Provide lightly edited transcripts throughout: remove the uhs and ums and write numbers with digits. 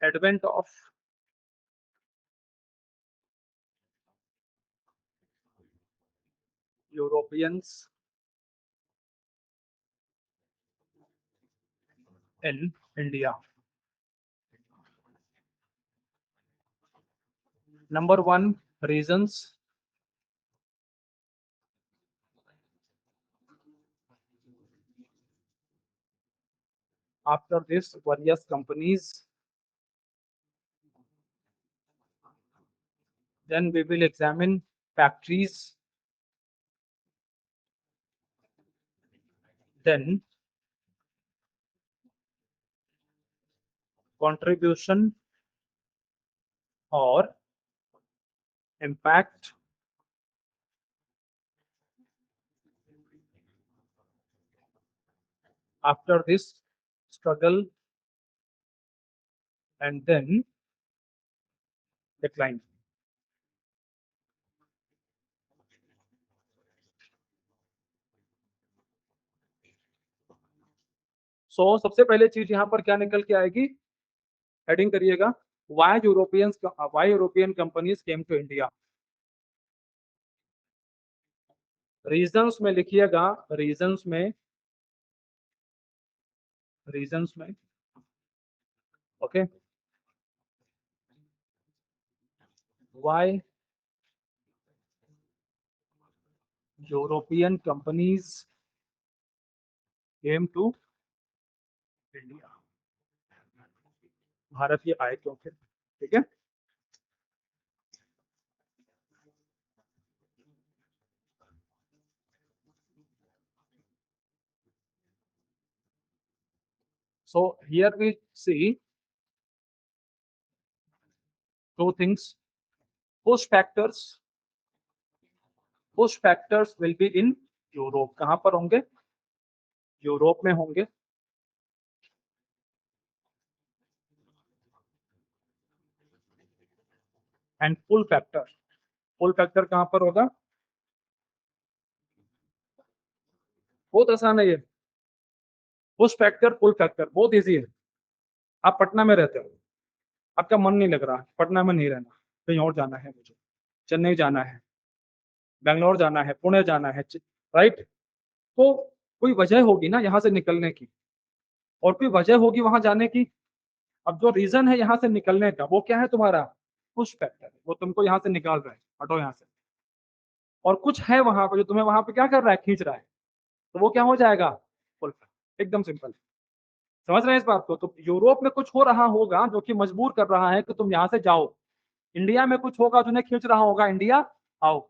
advent of Europeans in India. Number one, reasons. After this, various companies. Then we will examine factories. Then contribution or impact after this struggle, and then decline. सबसे पहले चीज यहाँ पर क्या निकल के आएगी, हेडिंग करिएगा, why European companies came to India. Reasons में लिखिएगा, रीजंस में okay, why European companies came to India, भारतीय आए क्यों फिर, ठीक है। So here we see two things. Push factors will be in Europe. कहां पर होंगे, यूरोप में होंगे। एंड पुल फैक्टर कहां पर होगा, बहुत आसान है ये, पुश फैक्टर पुल फैक्टर बहुत इजी है। आप पटना में रहते हो, आपका मन नहीं लग रहा, पटना में नहीं रहना, कहीं और जाना है, मुझे चेन्नई जाना है, बेंगलोर जाना है, पुणे जाना है, राइट। तो कोई वजह होगी ना यहाँ से निकलने की, और कोई वजह होगी वहां जाने की। अब जो रीजन है यहाँ से निकलने का, वो क्या है, तुम्हारा पुश फैक्टर, वो तुमको यहाँ से निकाल रहा है, हटो यहाँ से। और कुछ है वहां पर जो तुम्हें वहां पे क्या कर रहा है, खींच रहा है, तो वो क्या हो जाएगा, पुल फैक्टर। एकदम सिंपल, समझ रहे हैं इस बात को। तो यूरोप में कुछ हो रहा होगा जो कि मजबूर कर रहा है कि तुम यहाँ से जाओ, इंडिया में कुछ होगा जो उन्हें खींच रहा होगा, इंडिया आओ।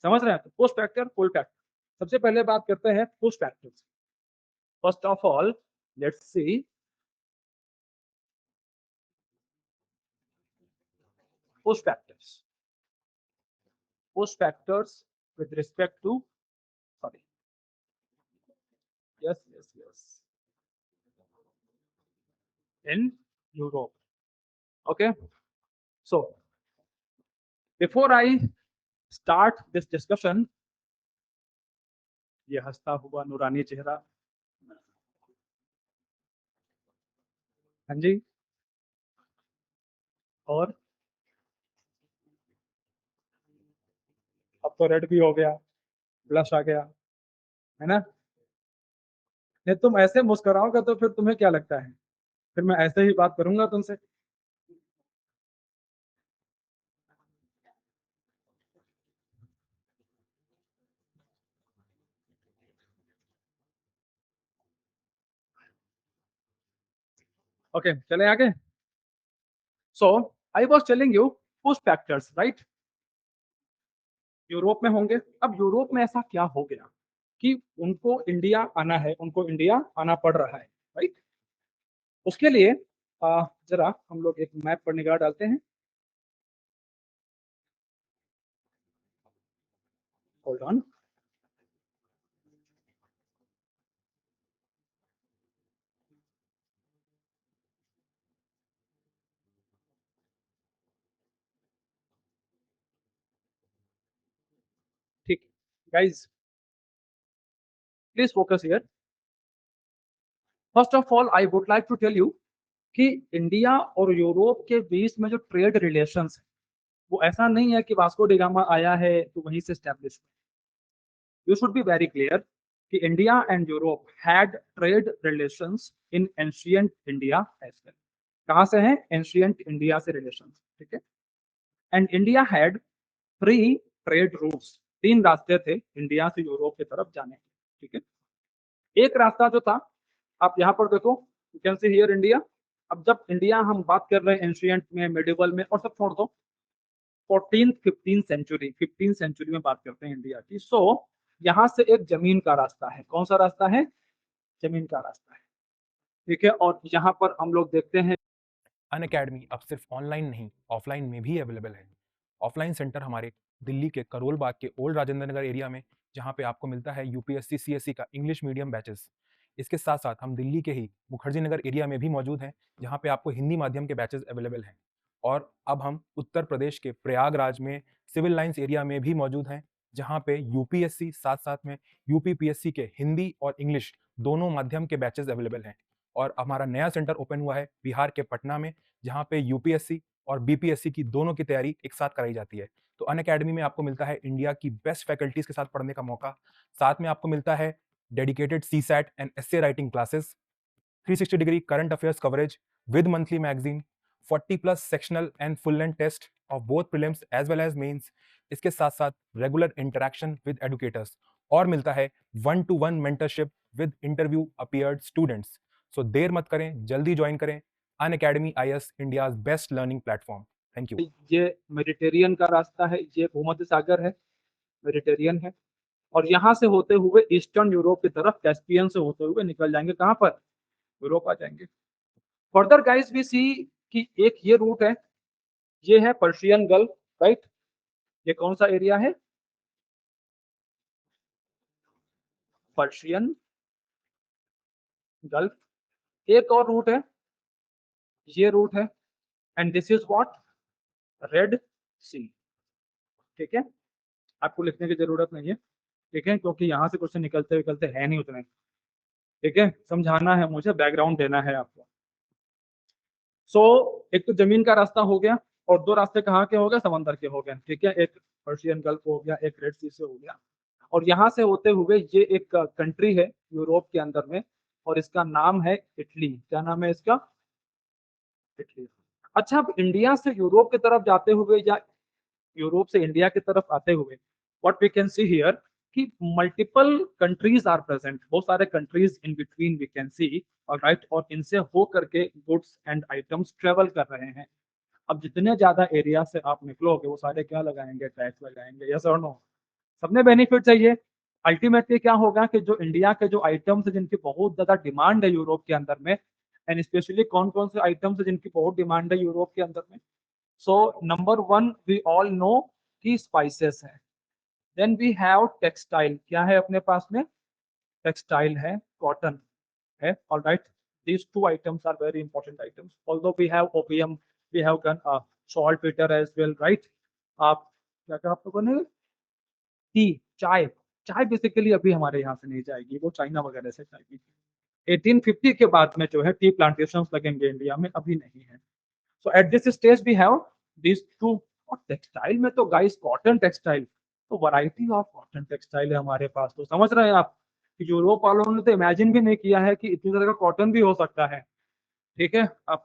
समझ रहे हैं, तो पुश फैक्टर पुल फैक्टर। सबसे पहले बात करते हैं push factors. First of all let's see push factors with respect to, sorry, yes, in Europe. Okay, so before I start this discussion, ये हंसता हुआ नूरानी चेहरा, हाँ जी, और अब तो रेड भी हो गया, ब्लश आ गया, है ना। नहीं तुम ऐसे मुस्कुराओगे तो फिर तुम्हें क्या लगता है, फिर मैं ऐसे ही बात करूंगा तुमसे। ओके चले आगे। So I was telling you push factors, right, Europe में होंगे। अब यूरोप में ऐसा क्या हो गया कि उनको इंडिया आना है, उनको इंडिया आना पड़ रहा है, राइट। उसके लिए जरा हम लोग एक मैप पर निगाह डालते हैं। होल्ड ऑन, ठीक, guys please focus here. First of all I would like to tell you कि इंडिया और यूरोप के बीच में जो ट्रेड रिलेशंस है वो ऐसा नहीं है कि वास्को डी गामा आया है तो वहीं से establish. You should be very clear कि India and Europe had trade relations in ancient India as well. कहाँ से हैं? एंशियंट इंडिया से रिलेशंस, ठीक है। And India had three trade routes, तीन रास्ते थे इंडिया से यूरोप की तरफ जाने के, ठीक है। एक रास्ता जो था, आप यहाँ पर देखो, you can see here India. अब जब इंडिया हम बात कर रहे हैं एंशियंट में, मेडिवल में, और सब छोड़ दो, 15th सेंचुरी में बात करते हैं इंडिया की। सो यहाँ से एक जमीन का रास्ता है। कौन सा रास्ता है? जमीन का रास्ता है, ठीक है। और यहाँ पर हम लोग देखते हैं अनअकैडमी अब सिर्फ ऑनलाइन नहीं ऑफलाइन में भी अवेलेबल है। ऑफलाइन सेंटर हमारे दिल्ली के करोल बाग के ओल्ड राजेंद्र नगर एरिया में, जहाँ पे आपको मिलता है यूपीएससी सीएससी का इंग्लिश मीडियम बैचेस। इसके साथ साथ हम दिल्ली के ही मुखर्जी नगर एरिया में भी मौजूद हैं, जहाँ पे आपको हिंदी माध्यम के बैचेस अवेलेबल हैं। और अब हम उत्तर प्रदेश के प्रयागराज में सिविल लाइंस एरिया में भी मौजूद हैं, जहाँ पे यूपीएससी साथ साथ में यूपीपीएससी के हिंदी और इंग्लिश दोनों माध्यम के बैचेस अवेलेबल हैं। और हमारा नया सेंटर ओपन हुआ है बिहार के पटना में, जहाँ पे यूपीएससी और बीपीएससी की दोनों की तैयारी एक साथ कराई जाती है। तो अनअकैडमी में आपको मिलता है इंडिया की बेस्ट फैकल्टीज के साथ पढ़ने का मौका। साथ में आपको मिलता है dedicated CSAT and essay writing classes, 360 degree current affairs coverage with monthly magazine, 40 plus sectional and full length test of both prelims as well as mains. इसके साथ साथ रेगुलर इंटरेक्शन विद एडुकेटर्स, और मिलता है 1-to-1 mentorship with interview appeared students. So देर मत करें, जल्दी ज्वाइन करें Unacademy IAS, India's best learning platform. Thank you. ये मेडिटेरियन का रास्ता है, ये भूमध्य सागर है, मेडिटेरियन है। और यहाँ से होते हुए ईस्टर्न यूरोप की तरफ कैस्पियन से होते हुए निकल जाएंगे। कहाँ पर? यूरोप आ जाएंगे। फर्दर गाइस वी सी कि एक ये रूट है, ये है पर्शियन गल्फ, राइट। ये कौन सा एरिया है? Persian Gulf. एक और रूट है, ये रूट है, and this is what? Red sea, ठीक है। आपको लिखने की जरूरत नहीं है, ठीक है, क्योंकि यहाँ से क्वेश्चन निकलते निकलते है नहीं उतने, ठीक है। समझाना है मुझे, बैकग्राउंड देना है आपको। सो एक तो जमीन का रास्ता हो गया, और दो रास्ते कहाँ के हो गए? समंदर के हो गए, ठीक है। एक पर्शियन गल्फ हो गया, एक रेड सी से हो गया। और यहाँ से होते हुए ये एक कंट्री है यूरोप के अंदर में, और इसका नाम है इटली। क्या नाम है इसका? इटली। अच्छा, अब इंडिया से यूरोप की तरफ जाते हुए या यूरोप से इंडिया की तरफ आते हुए what we can see here कि मल्टीपल कंट्रीज आर प्रेजेंट, बहुत सारे countries in between we can see, alright. और इनसे हो करके गुड्स एंड आइटम्स ट्रेवल कर रहे हैं। अब जितने ज्यादा एरिया से आप निकलोगे वो सारे क्या लगाएंगे? टैक्स लगाएंगे, यस और नो? सबने बेनिफिट चाहिए। अल्टीमेटली क्या होगा कि जो इंडिया के जो आइटम्स है जिनकी बहुत ज्यादा डिमांड है यूरोप के अंदर में, एंड स्पेशली कौन कौन से आइटम्स है जिनकी बहुत डिमांड है यूरोप के अंदर में? So number one we all know कि स्पाइसेस है। देन वी हैव टेक्सटाइल, क्या है अपने पास में? टेक्सटाइल है, कॉटन है, alright. These two items are very important items. Although we have opium, we have gun saltpetre as well, right. आप क्या कहा आप लोगों ने? टी, चाय। चाय बेसिकली अभी हमारे यहाँ से नहीं जाएगी, वो चाइना वगैरह से जाएगी। 1850 के बाद में जो है टी प्लांटेशन लगेंगे इंडिया में, अभी नहीं है। So at this stage we have this two. और टेक्सटाइल में तो गाइस कॉटन टेक्सटाइल, तो वैरायटी ऑफ कॉटन टेक्सटाइल है हमारे पास। तो समझ रहे हैं आप कि यूरोप वालों ने तो इमेजिन भी नहीं किया है कि इतनी तरह का कॉटन भी हो सकता है, ठीक है। आप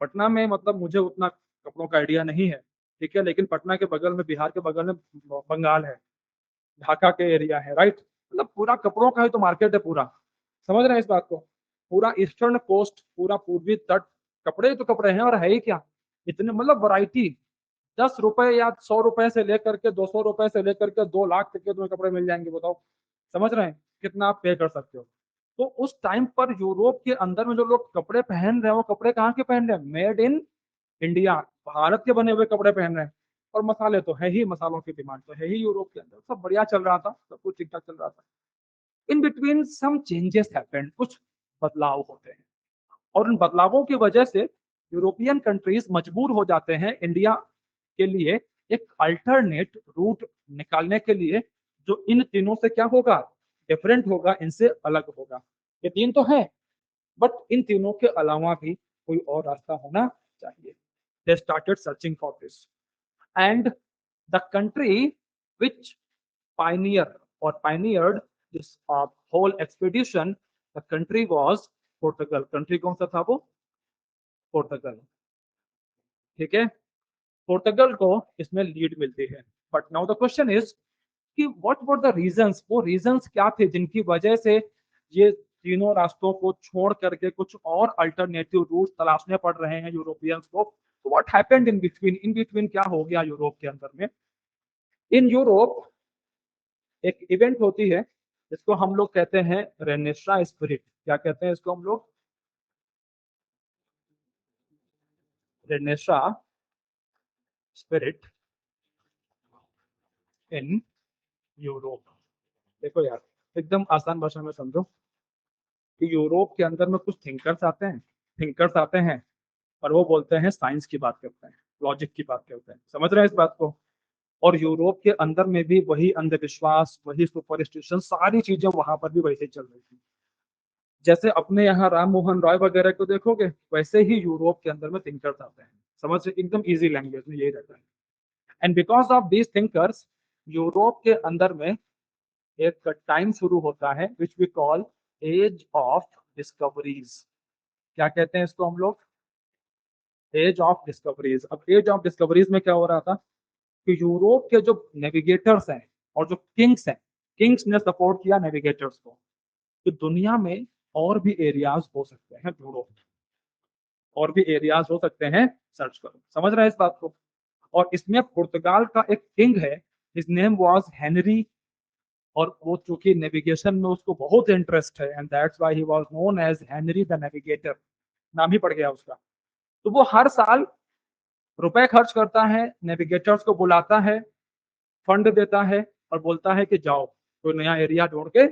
पटना में, मतलब मुझे उतना कपड़ों का आइडिया नहीं है, ठीक है, लेकिन पटना के बगल में, बिहार के बगल में बंगाल है, ढाका के एरिया है, राइट। मतलब पूरा कपड़ों का ही तो मार्केट है पूरा। समझ रहे हैं इस बात को? पूरा ईस्टर्न कोस्ट, पूरा पूर्वी तट, कपड़े ही तो कपड़े हैं, और है ही क्या इतने, मतलब वैरायटी। 10 रुपए या 100 रुपए से लेकर के 200 रुपए से लेकर के 2 लाख तक के तुम्हें कपड़े मिल जाएंगे, बताओ। समझ रहे हैं कितना आप पे कर सकते हो? तो उस टाइम पर यूरोप के अंदर में जो लोग कपड़े पहन रहे हैं, वो कपड़े कहाँ के पहन रहे हैं? मेड इन इंडिया, भारत के बने हुए कपड़े पहन रहे हैं। और मसाले तो है ही, मसालों की डिमांड तो है ही यूरोप के अंदर। सब बढ़िया चल रहा था, सब कुछ ठीक ठाक चल रहा था। In between some changes happened, कुछ बदलाव होते हैं, और उन बदलावों की वजह से यूरोपियन कंट्रीज मजबूर हो जाते हैं इंडिया के लिए एक अल्टरनेट रूट निकालने के लिए, जो इन तीनों से क्या होगा? डिफरेंट होगा, इनसे अलग होगा। ये तीन तो है, बट इन तीनों के अलावा भी कोई और रास्ता होना चाहिए। They started searching for this and the country which pioneer or pioneered this whole expedition, the country was Portugal. country कौन सा था वो? पोर्टुगल। ठीक है, पोर्टुगल को इसमें लीड मिलती है। But now the question is कि व्हाट वर द रीजंस, वो रीजंस क्या थे जिनकी वजह से ये तीनों रास्तों को छोड़ करके कुछ और अल्टरनेटिव रूट तलाशने पड़ रहे हैं यूरोपियंस को। What happened in between, in between क्या हो गया यूरोप के अंदर में? इन यूरोप एक इवेंट होती है जिसको हम लोग कहते हैं रेनेसा स्पिरिट। क्या कहते हैं इसको हम लोग? Renaissance spirit in Europe. देखो यार, एकदम आसान भाषा में समझो कि यूरोप के अंदर में कुछ थिंकर्स आते हैं और वो बोलते हैं साइंस की बात करते हैं, लॉजिक की बात करते हैं। समझ रहे हैं इस बात को? और यूरोप के अंदर में भी वही अंधविश्वास, वही सुपरस्टिशन, सारी चीजें वहां पर भी वैसे चल रही थी। जैसे अपने यहाँ राम मोहन रॉय वगैरह को देखोगे, वैसे ही यूरोप के अंदर में थिंकर्स आते हैं। समझ, एकदम इजी लैंग्वेज में यही रहता है। And because of these thinkers, Europe के अंदर में एक टाइम शुरू होता है which we call age of discoveries. क्या कहते हैं इसको हम लोग? Age of discoveries. अब एज ऑफ डिस्कवरीज में क्या हो रहा था कि यूरोप के जो नेविगेटर्स हैं और जो किंग्स हैं, किंग्स ने सपोर्ट किया नेविगेटर्स को कि दुनिया में और भी एरियाज हो सकते हैं, ढूंढो, और भी एरियाज हो सकते हैं, सर्च करो। समझ रहे हैं इस बात को? और इसमें पुर्तगाल का एक किंग है, हिज नेम वाज हेनरी, और वो चूंकि नेविगेशन में उसको बहुत इंटरेस्ट है and that's why he was known as Henry the Navigator, नाम ही पड़ गया उसका। तो वो हर साल रुपए खर्च करता है, नेविगेटर्स को बुलाता है, फंड देता है और बोलता है कि जाओ कोई नया एरिया ढूंढ के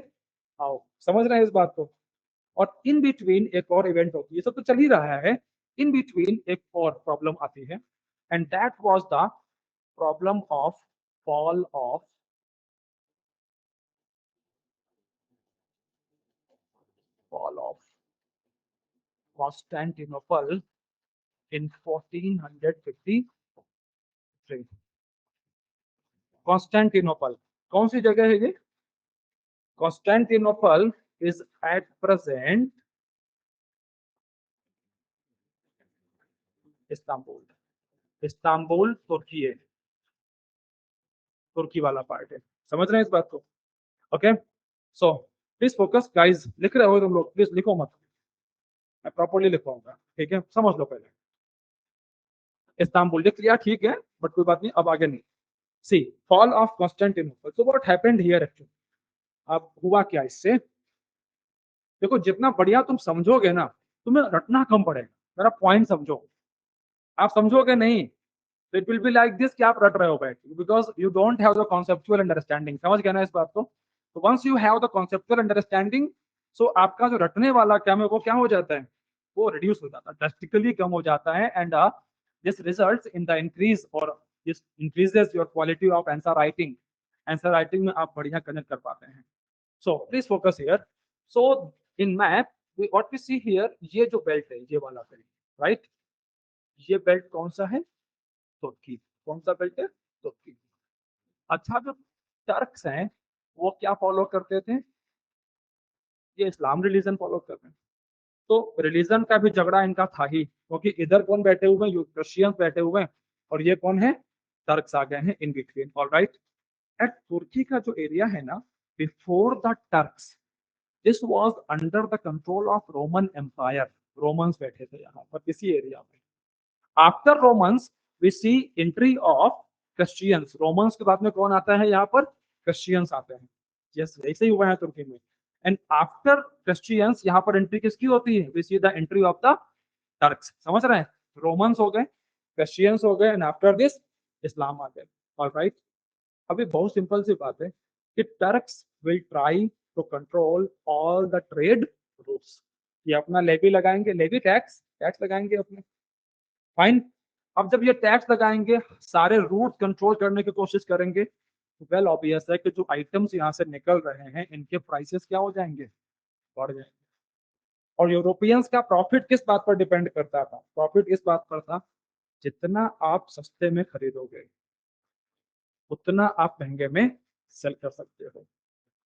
आओ। समझ रहे हैं इस बात को? और इन बिटवीन एक और इवेंट होती है, सब तो चल ही रहा है, इन बिटवीन एक और प्रॉब्लम आती है and that was the problem of fall of Constantinople in 1453। Constantinople कौन सी जगह है ये? Constantinople is at present Istanbul. Istanbul तुर्की है, तुर्की वाला पार्ट है। समझ रहे हैं इस बात को? Okay, so please focus guys, लिख रहे हो तुम लोग, प्लीज लिखो मत, मैं प्रॉपर्ली लिखवाऊंगा, ठीक है? समझ लो पहले। इस्तांबुल लिख लिया, ठीक है, बट कोई बात नहीं, अब आगे नहीं। See, fall of Constantinople. So what happened here actually? अब हुआ क्या इससे? देखो, जितना बढ़िया तुम समझोगे ना, तुम्हें रटना कम पड़ेगा। मेरा पॉइंट समझो। आप समझोगे नहीं तो it will be like this कि आप रट रहे हो बैठ, because you don't have the conceptual understanding. समझ गया ना इस बात को? तो once you have the conceptual understanding, so आपका जो रटने वाला क्या है वो क्या हो जाता है? वो रिड्यूस हो जाता है, ड्रास्टिकली कम हो जाता है। And this results in the increase, और this increases your quality of answer writing. Answer writing में आप बढ़िया कनेक्ट कर पाते हैं। So please focus here. So in map what we see here, ये जो बेल्ट है, ये वाला बेल्ट, राइट? ये बेल्ट कौन सा है? तुर्की। कौन सा बेल्ट है? तुर्की। अच्छा, जो टर्क्स हैं वो क्या फॉलो करते थे? ये इस्लाम रिलीजन फॉलो करते हैं। तो रिलीजन का भी झगड़ा इनका था ही, क्योंकि इधर कौन बैठे हुए हैं? क्रिश्चियंस बैठे हुए हैं, और ये कौन है? टर्क्स आ गए हैं इन बिटवीन। ऑलराइट, एट तुर्की का जो एरिया है ना, before the Turks, this was under the control of Roman Empire. Romans बैठे थे यहाँ पर इसी एरिया में। After Romans we see entry of Christians. Romans के बाद में कौन आता है यहाँ पर? क्रिश्चियंस आते हैं। यस, ऐसे ही हुआ है तुर्की में। एंड आफ्टर क्रिश्चियंस यहाँ पर एंट्री किसकी होती है? We see the entry of the Turks. समझ रहे हैं? रोमन्स हो गए, क्रिश्चियंस हो गए, एंड आफ्टर दिस इस्लाम आ गए। ऑलराइट, अभी बहुत सिंपल सी बात है कि Turks will try to control all the trade routes. ये अपना लेवी लगाएंगे, लेवी टैक्स, टैक्स लगाएंगे अपने। फाइन। अब जब ये टैक्स लगाएंगे, सारे रूट कंट्रोल करने की कोशिश करेंगे, वेल ऑब्वियस है कि जो आइटम्स यहाँ से निकल रहे हैं इनके प्राइसेस क्या हो जाएंगे? बढ़ जाएंगे। और यूरोपियंस का प्रॉफिट किस बात पर डिपेंड करता था? प्रॉफिट इस बात पर था, जितना आप सस्ते में खरीदोगे उतना आप महंगे में सेल कर सकते हो।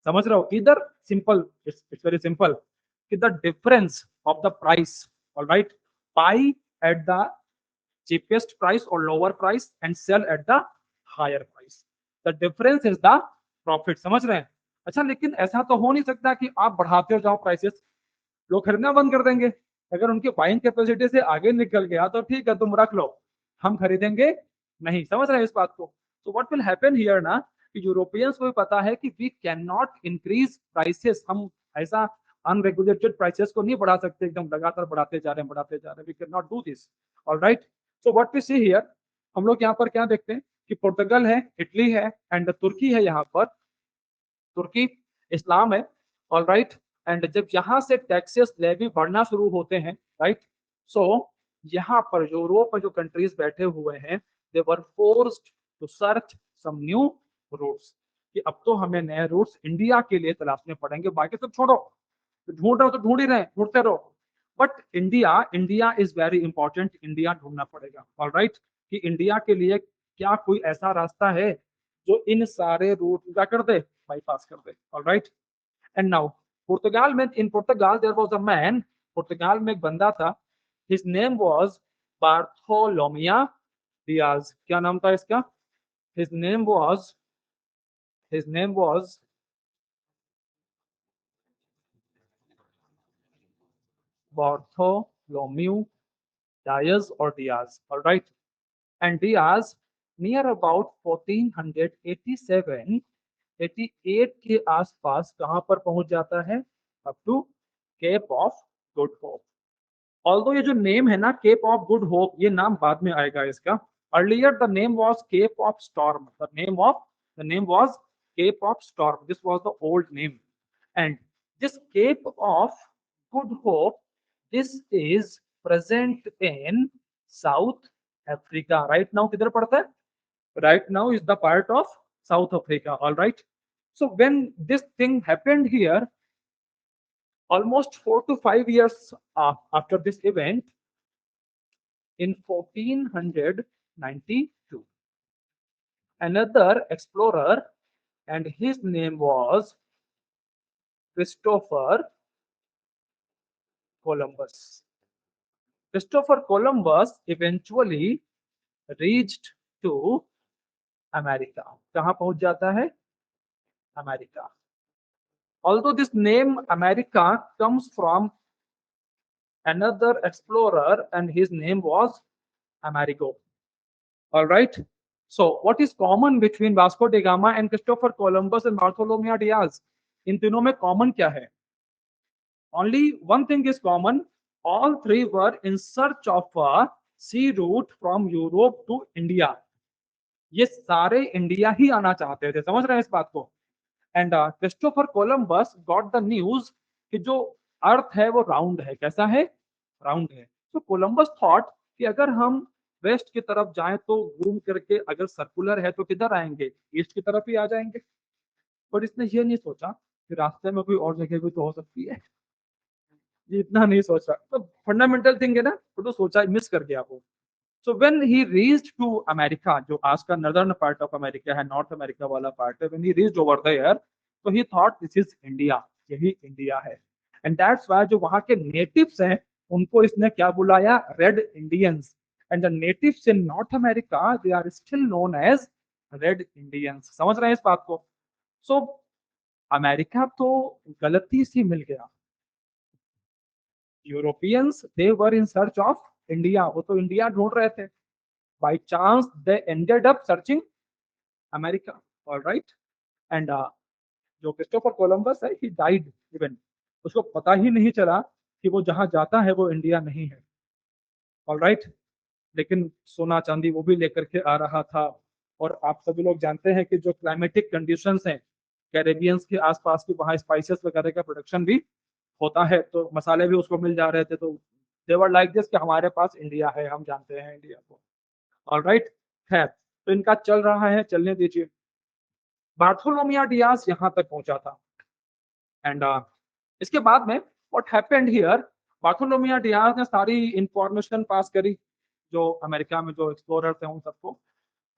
समझ रहे हो? इधर सिंपल, इट्स वेरी सिंपल कि the difference of the price, alright, by at the cheapest price or lower price and sell at the higher price. The difference is the profit. समझ रहे हैं? अच्छा, लेकिन ऐसा तो हो नहीं सकता कि आप बढ़ाते जाओ प्राइसेस, लोग खरीदना बंद कर देंगे। अगर उनकी बाइंग कैपेसिटी से आगे निकल गया तो ठीक है, तुम रख लो, हम खरीदेंगे नहीं। समझ रहे हैं इस बात को? तो व्हाट विल हैपन हियर ना, कि यूरोपियंस को भी पता है कि we can not increase prices, हम ऐसा अनरेगुलेटेड प्राइसेस को नहीं बढ़ा सकते, एकदम लगातार बढ़ाते जा रहे हैं, बढ़ाते जा रहे हैं, we can not do this. Alright, so what we see here, हम लोग यहाँ पर क्या देखते हैं कि पोर्टुगल है, इटली है एंड तुर्की है। यहाँ पर तुर्की इस्लाम है, ऑलराइट, एंड जब यहाँ से टैक्सेस लेवी बढ़ना शुरू होते हैं, राइट, सो यहाँ पर यूरोप में जो कंट्रीज बैठे हुए हैं, they were forced to search some new routes, कि अब तो हमें नए रूट्स इंडिया के लिए तलाशने पड़ेंगे, बाकी सब छोड़ो, ढूंढ रहे हो तो ढूंढ ही रहे, ढूंढते रहो, but India, India is very important, India ढूंढना पड़ेगा। ऑलराइट, कि इंडिया के लिए क्या कोई ऐसा रास्ता है जो इन सारे रूट क्या कर दे, बाईपास कर दे। ऑलराइट, एंड नाउ पुर्तगाल में, इन पुर्तगाल देयर वाज अ मैन, पुर्तगाल में एक बंदा था, हिज नेम वाज बार्थोलोमिया डियाज। क्या नाम था इसका? His name was, his name was Bartholomew Diaz or Diaz, all right, and Diaz near about 1487 88 के आसपास कहां पर पहुंच जाता है? Up to Cape of Good Hope. Although ये जो नेम है ना, केप ऑफ गुड होप, ये नाम बाद में आएगा इसका। Earlier the name was Cape of Storm, the name was Cape of Storm, this was the old name, and this Cape of Good Hope, this is present in South Africa. Right now किधर पड़ता है? right now is the part of South Africa. All right. So when this thing happened here, almost 4 to 5 years after this event, in 1492, another explorer, and his name was Christopher Columbus. Christopher Columbus eventually reached to America. कहाँ पहुंच जाता है? America. Although this name America comes from another explorer and his name was Amerigo. All right. So what is common between Vasco da Gama and Christopher Columbus and Bartholomew Diaz? इन तीनों में common क्या है? Only one thing is common. All three were in search of a sea route from Europe to India. ये सारे India ही आना चाहते थे, समझ रहे हैं इस बात को? And Christopher Columbus got the news कि जो अर्थ है वो राउंड है। कैसा है? राउंड है। तो कोलंबस थॉट कि अगर हम वेस्ट की तरफ जाएं तो घूम करके अगर सर्कुलर है तो किधर आएंगे? ईस्ट की तरफ ही आ जाएंगे। पर इसने ये नहीं सोचा कि रास्ते में कोई और जगह भी तो हो सकती है, ये इतना नहीं सोचा। तो फंडामेंटल थिंग है ना, तो सोचा, मिस कर गया वो। So when he reached to America, जो आज का नॉर्दर्न पार्ट ऑफ अमेरिका है, नॉर्थ अमेरिका वाला पार्ट है, when he reached over there, तो he thought this is India, यही इंडिया है। एंड दैट्स व्हाई जो वहां के नेटिव्स हैं उनको इसने क्या बुलाया? Red Indians. And the natives in North America, they are still known as red Indians. समझ रहे हैं इस बात को? सो अमेरिका तो गलती से मिल गया, Europeans they were in search of India, वो तो इंडिया ढूंढ रहे थे। By chance they ended up searching America. Alright, and जो क्रिस्टोफर कोलंबस है, ही डाइड इवन, उसको पता ही नहीं चला कि वो जहां जाता है वो इंडिया नहीं है। ऑलराइट, लेकिन सोना चांदी वो भी लेकर के आ रहा था। और आप सभी लोग जानते हैं कि जो क्लाइमेटिक कंडीशंस हैं कैरेबियंस के आसपास की, वहां स्पाइसेस वगैरह का प्रोडक्शन भी होता है, तो मसाले भी उसको मिल जा रहे थे। तो देवर लाइक दिस कि हमारे पास इंडिया है, हम जानते हैं इंडिया को। ऑलराइट, खैर, तो इनका चल रहा है, चलने दीजिए। बार्थोलोमिया डियाज यहां तक पहुंचा था, एंड इसके बाद में what happened here, Bartolomeu Diaz ने सारी इंफॉर्मेशन पास करी जो अमेरिका में जो एक्सप्लोरर थे उन सबको,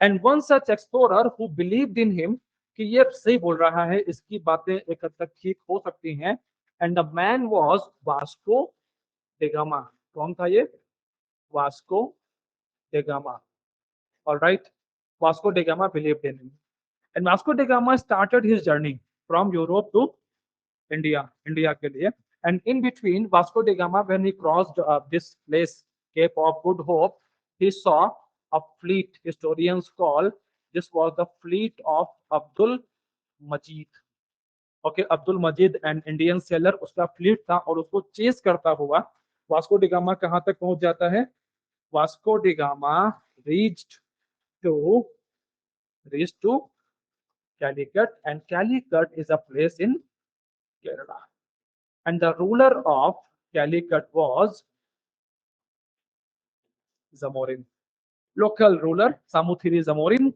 and one such explorer who believed in him कि ये सही बोल रहा है, इसकी बातें एक हद तक ठीक हो सकती हैं, and the man was Vasco da Gama. कौन था ये? Vasco da Gama. Alright, Vasco da Gama believed in him, and Vasco da Gama started his journey from Europe to India के लिए, and in between Vasco da Gama, when he crossed this place, Cape of Good Hope, he saw a fleet. Historians call this was the fleet of Abdul Majid. Okay, Abdul Majid, an Indian sailor, उसका fleet था और उसको chess करता हुआ Vasco da gamma कहां तक पहुंच जाता है? Vasco da gamma reached to Calicut, and Calicut is a place in Kerala. And the ruler of Calicut was Zamorin, local ruler Samuthiri Zamorin.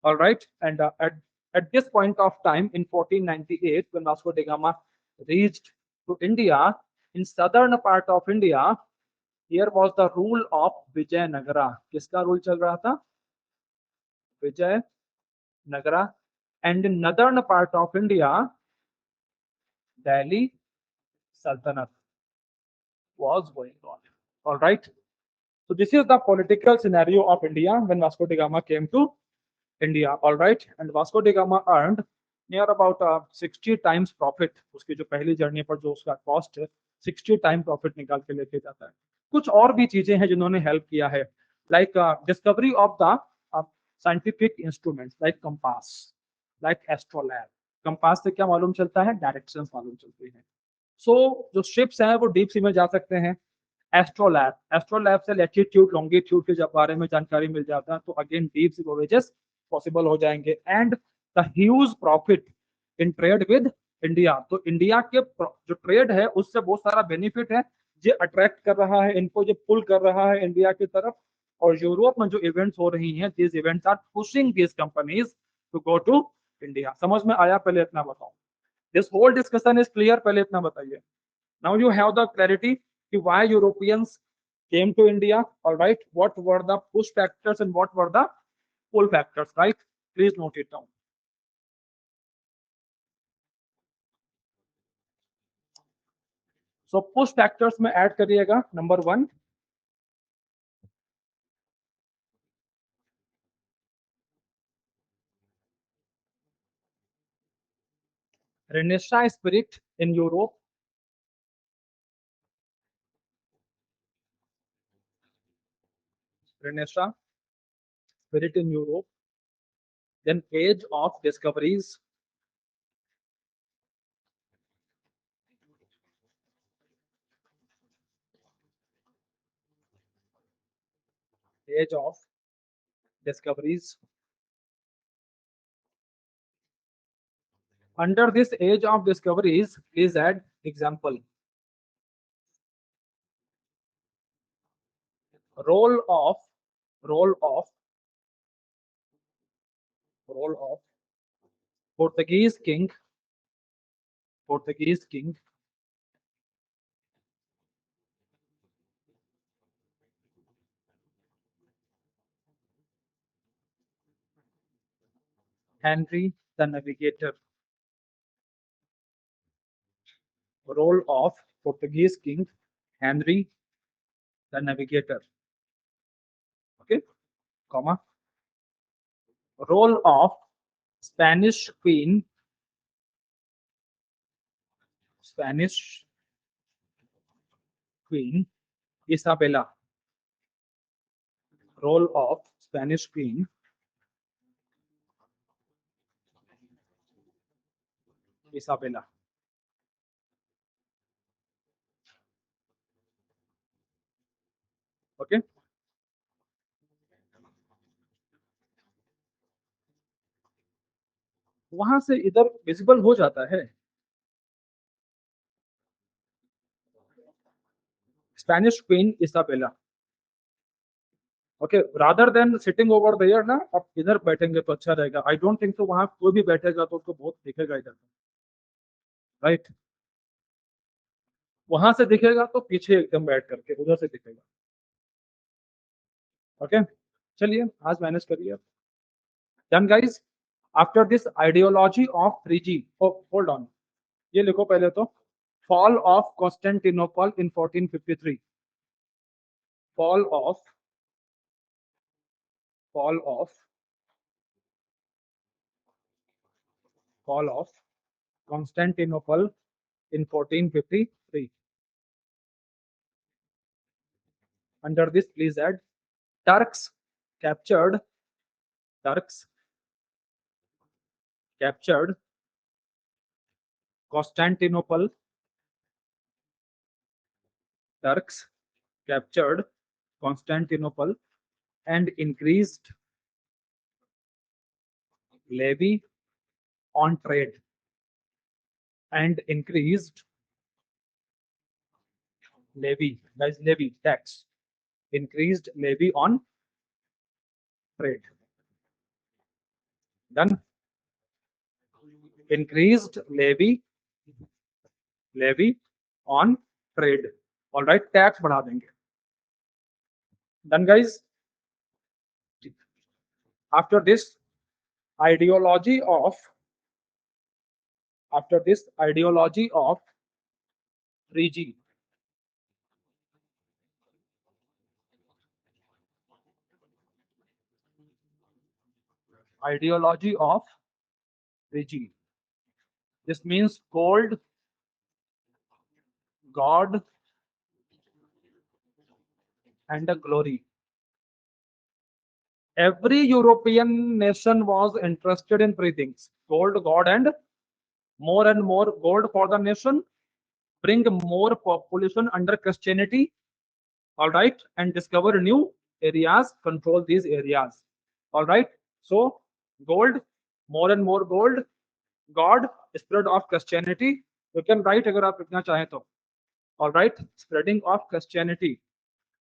All right, and at this point of time in 1498, when Vasco da Gama reached to India, in southern part of India, here was the rule of Vijayanagara. किसका rule चल रहा था? Vijayanagara. And in northern part of India, Delhi Sultanate was going on. All right. So this is the political scenario of India when Vasco da Gama came to India. All right, and Vasco da Gama earned near about 60 times profit. उसकी जो पहली journey पर जो उसका cost है 60 time profit निकाल के लेके जाता है। कुछ और भी चीजें हैं जिन्होंने हेल्प किया है, like discovery of the scientific instruments like compass, like astrolabe. Compass से क्या मालूम चलता है? डायरेक्शंस मालूम चलती हैं। सो जो शिप्स हैं वो डीप सी में जा सकते हैं। एस्ट्रोलैब से लैटिट्यूड लॉन्गिट्यूड के बारे में जानकारी मिल जाता है, तो अगेन डीप सी वोवेजेस पॉसिबल हो जाएंगे। And the huge profit in trade with India, तो इंडिया के जो ट्रेड है उससे बहुत सारा बेनिफिट है, ये अट्रैक्ट कर रहा है इनको, ये पुल कर रहा है इंडिया की तरफ। और यूरोप में जो इवेंट्स हो रही हैं, these events are pushing these companies to go to India. समझ में आया? पहले इतना बताओ, this whole discussion is clear? पहले इतना बताइए। Now you have the clarity कि why Europeans came to India. All right, what were the push factors and what were the pull factors? Right, please note it down. So push factors में add करिएगा, number 1 Renaissance spirit in Europe. Renaissance spirit in Europe. Then age of discoveries. Age of discoveries. Under this age of discoveries, please add example. Role of Portuguese king Henry the Navigator. Role of Portuguese king Henry the Navigator. Okay, comma. Role of Spanish queen Isabella. Role of Spanish queen Isabella. Okay. वहां से इधर visible हो जाता है Spanish queen Isabella. Okay, rather than sitting over there ना, आप इधर बैठेंगे तो अच्छा रहेगा। आई डोंट थिंक तो वहां कोई भी बैठेगा तो उसको बहुत दिखेगा इधर, राइट। वहां से दिखेगा तो पीछे एकदम बैठ करके उधर से दिखेगा। ओके, चलिए आज मैनेज करिए। Done guys. After this ideology of 3G, hold on, ये लिखो पहले तो। Fall of Constantinople in 1453। Fall of fall of fall of Constantinople in 1453. Under this, please add Turks captured Turks captured Constantinople. Turks captured Constantinople and increased levy on trade and increased levy tax, increased levy on trade. Done. Increased levy on trade. All right, tax बढ़ा देंगे. Done guys. After this ideology of 3G, ideology of 3G, this means gold, God and a glory. Every European nation was interested in three things: gold, God, and more gold for the nation, bring more population under Christianity, all right, and discover new areas, control these areas, all right. So gold, more and more gold, God, spread of Christianity. You can write अगर आप लिखना चाहें तो, all right, spreading of Christianity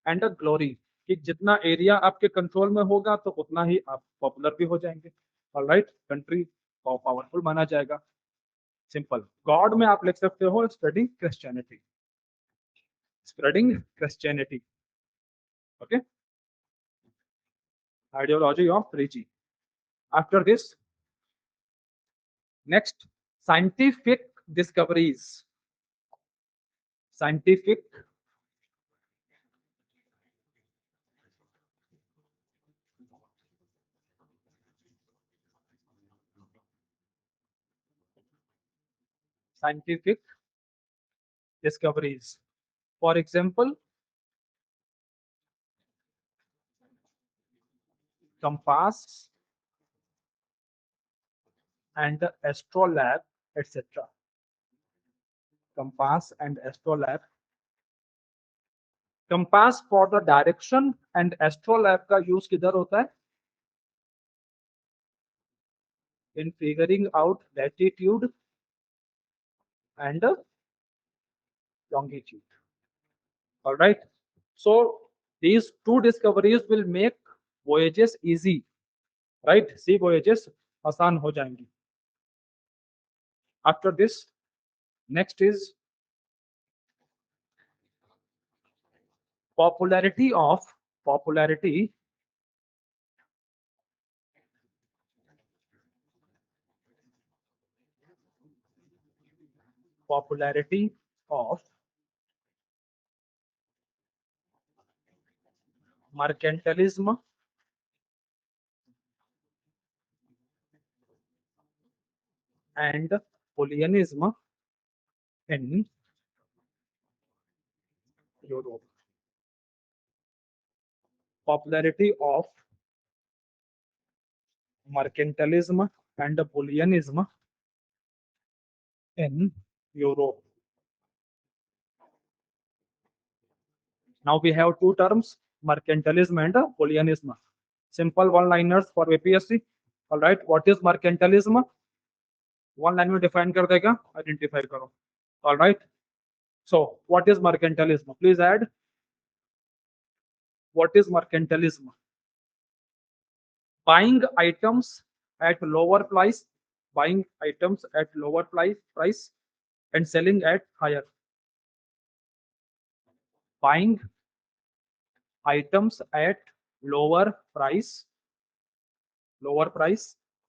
and a glory, कि जितना area आपके control में होगा तो उतना ही आप पॉपुलर भी हो जाएंगे, ऑल राइट, कंट्री पावरफुल माना जाएगा। सिंपल। गॉड में आप लिख सकते हो spreading Christianity, okay. Ideology of 3G। After this next scientific discoveries, scientific discoveries. For example, compass and the astrolabe, etc. Compass and astrolabe. Compass for the direction and astrolabe का use किधर होता है? In figuring out latitude and longitude. All right. So these two discoveries will make voyages easy, right? Sea voyages आसान हो जाएंगी. After this, next is popularity of mercantilism and Polianism in Europe. Popularity of mercantilism and Polianism in Europe. Now we have two terms, mercantilism and Polianism. Simple one-liners for APSC. All right, what is mercantilism? One line में define कर देगा, identify करो. All right. So what is mercantilism? Please add. What is mercantilism? Buying items at lower price, and selling at higher. Buying items at lower price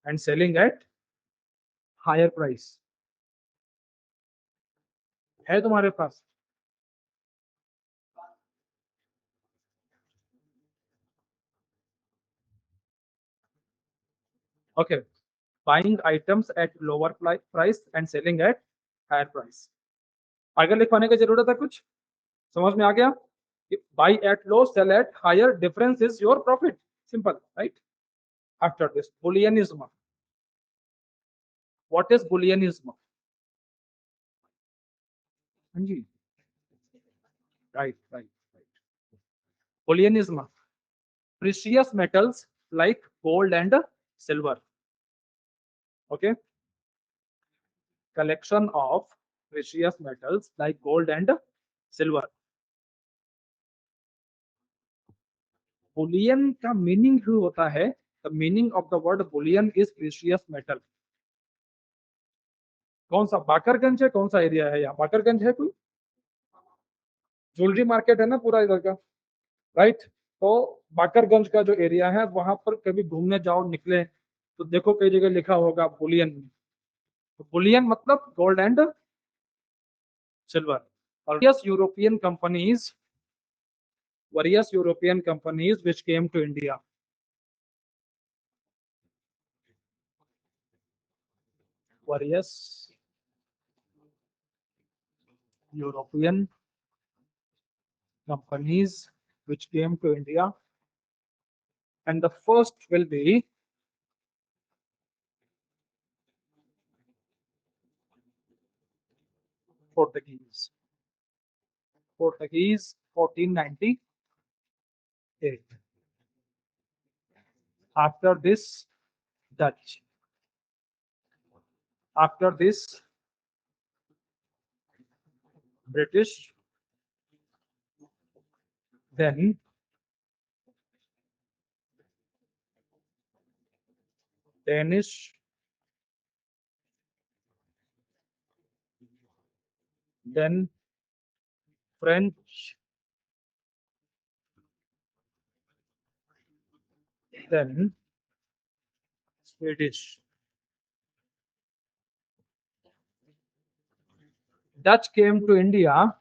and selling at higher price. है तुम्हारे पास? Okay, buying items at lower price and selling at higher price. आगे लिखवाने की जरूरत है कुछ? समझ में आ गया? Buy at low, sell at higher, difference is your profit, simple, right? After this bullionism. What is bullionism? हाँ जी, right right right. Bullionism, precious metals like gold and silver, okay, collection of precious metals like gold and silver। Boolean का meaning जो होता है, the meaning of the word Boolean is precious metal. कौन सा बाकरगंज है, कौन सा एरिया है यहाँ? बाकरगंज है कोई? ज्वेलरी मार्केट है ना पूरा इधर का, राइट? तो बाकरगंज का जो एरिया है वहां पर कभी घूमने जाओ, निकले तो देखो कई जगह लिखा होगा बुलियन। तो बुलियन मतलब गोल्ड एंड सिल्वर। और various European companies which came to India. Various European companies which came to India, and the first will be Portuguese. Portuguese, 1498. After this, Dutch. After this, British. Then Danish. Then French. Then Swedish. Dutch came to India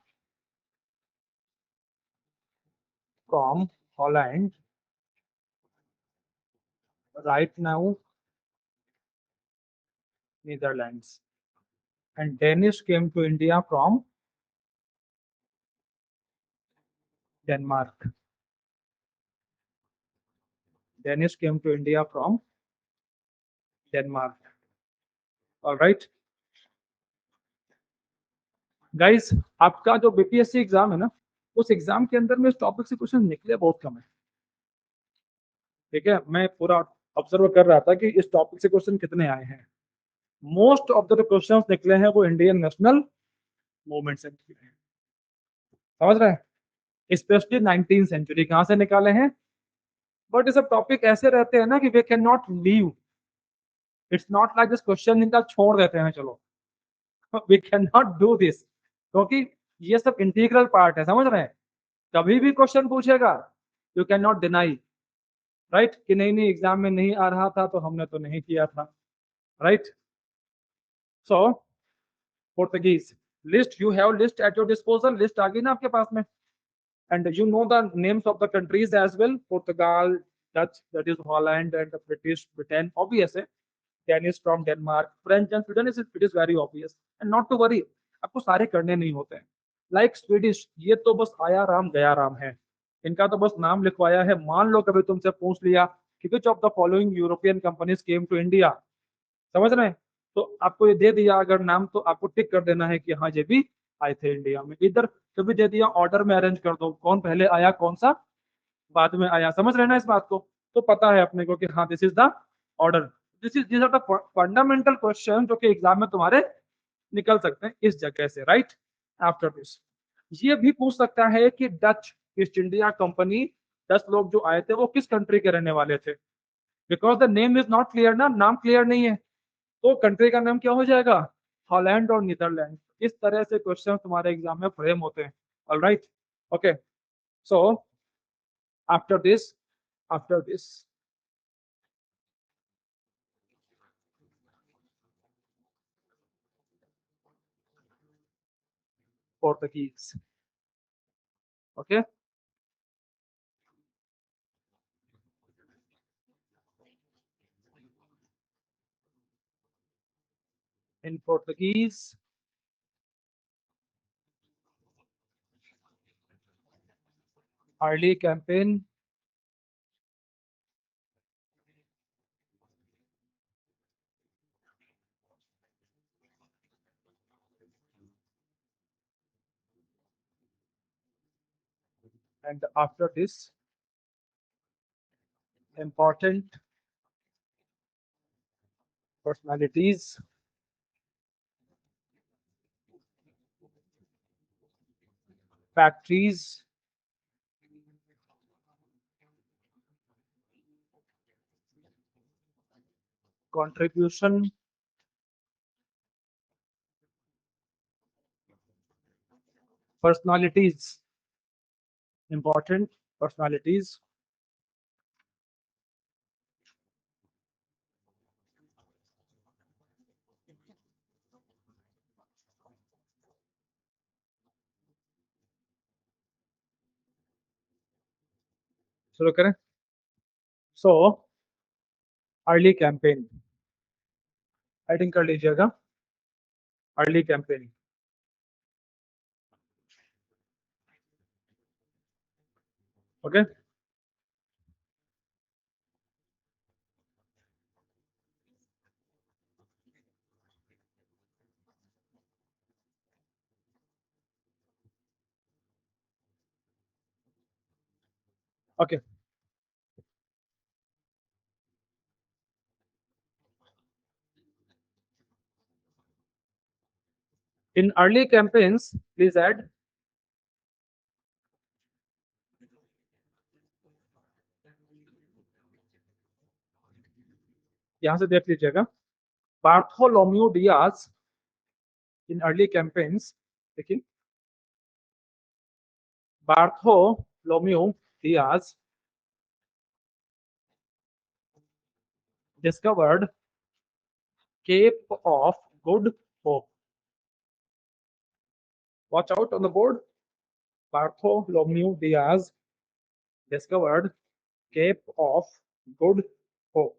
from Holland. Right now, Netherlands. And Danish came to India from Denmark. Danish came to India from Denmark. All right, guys, आपका जो BPSC exam है ना, उस exam के अंदर में इस topic से क्वेश्चन निकले बहुत कम है। ठीक है, मैं पूरा ऑब्जर्व कर रहा था कि इस टॉपिक से क्वेश्चन कितने आए हैं। मोस्ट ऑफ द क्वेश्चंस निकले हैं वो इंडियन नेशनल मूवमेंट से निकले हैं। समझ रहे हैं? स्पेशली 19th सेंचुरी कहां से निकाले हैं? बट ये सब टॉपिक ऐसे रहते हैं ना कि we can not leave. It's not like this question इनका छोड़ देते हैं चलो, we can not do this, क्योंकि ये सब इंटीग्रल पार्ट है। समझ रहे हैं? कभी भी क्वेश्चन पूछेगा, you can not deny, right, कि नहीं नहीं एग्जाम में नहीं आ रहा था तो हमने तो नहीं किया था, right? So Portuguese list, you have list at your disposal, list आ गई ना आपके पास में, and you know the names of the countries as well: Portugal, Dutch, that is Holland, and the British, Britain, obvious है, Danish from Denmark, French and Sweden, it is very obvious, and not to worry, आपको सारे करने नहीं होते हैं। Like Swedish, ये तो बस आया राम गया राम है, इनका तो बस नाम लिखवाया है। मान लो कभी तुमसे पूछ लिया कि which of the following European companies came to India, समझ रहे हैं? तो आपको ये दे दिया अगर नाम, तो आपको टिक कर देना है कि हाँ ये भी आए थे इंडिया में। इधर कभी दे दिया, ऑर्डर में अरेंज कर दो, कौन पहले आया कौन सा बाद में आया। समझ रहे ना इस बात को? तो पता है अपने को कि हाँ this is the order. This are the fundamental question जो कि एग्जाम में तुम्हारे निकल सकते हैं इस जगह से, राइट? आफ्टर दिस ये भी पूछ सकता है कि डच ईस्ट इंडिया कंपनी, 10 लोग जो आए थे वो किस कंट्री के रहने वाले थे, because the name is not clear ना, नाम क्लियर नहीं है, तो कंट्री का नाम क्या हो जाएगा? हॉलैंड और नीदरलैंड। इस तरह से क्वेश्चन तुम्हारे एग्जाम में फ्रेम होते हैं। Alright, Okay, so after this, Portuguese. Okay, in Portuguese, early campaign, and after this, important personalities, factories, contribution, personalities, important personalities, शुरू करें. So early campaign, heading कर लीजिएगा, early campaign. Okay, okay. In early campaigns, please add यहाँ से देख लीजिएगा, Bartholomew Diaz in early campaigns, देखिए, Bartholomew Diaz discovered Cape of Good Hope. Watch out on the board. Bartholomew Diaz discovered Cape of Good Hope.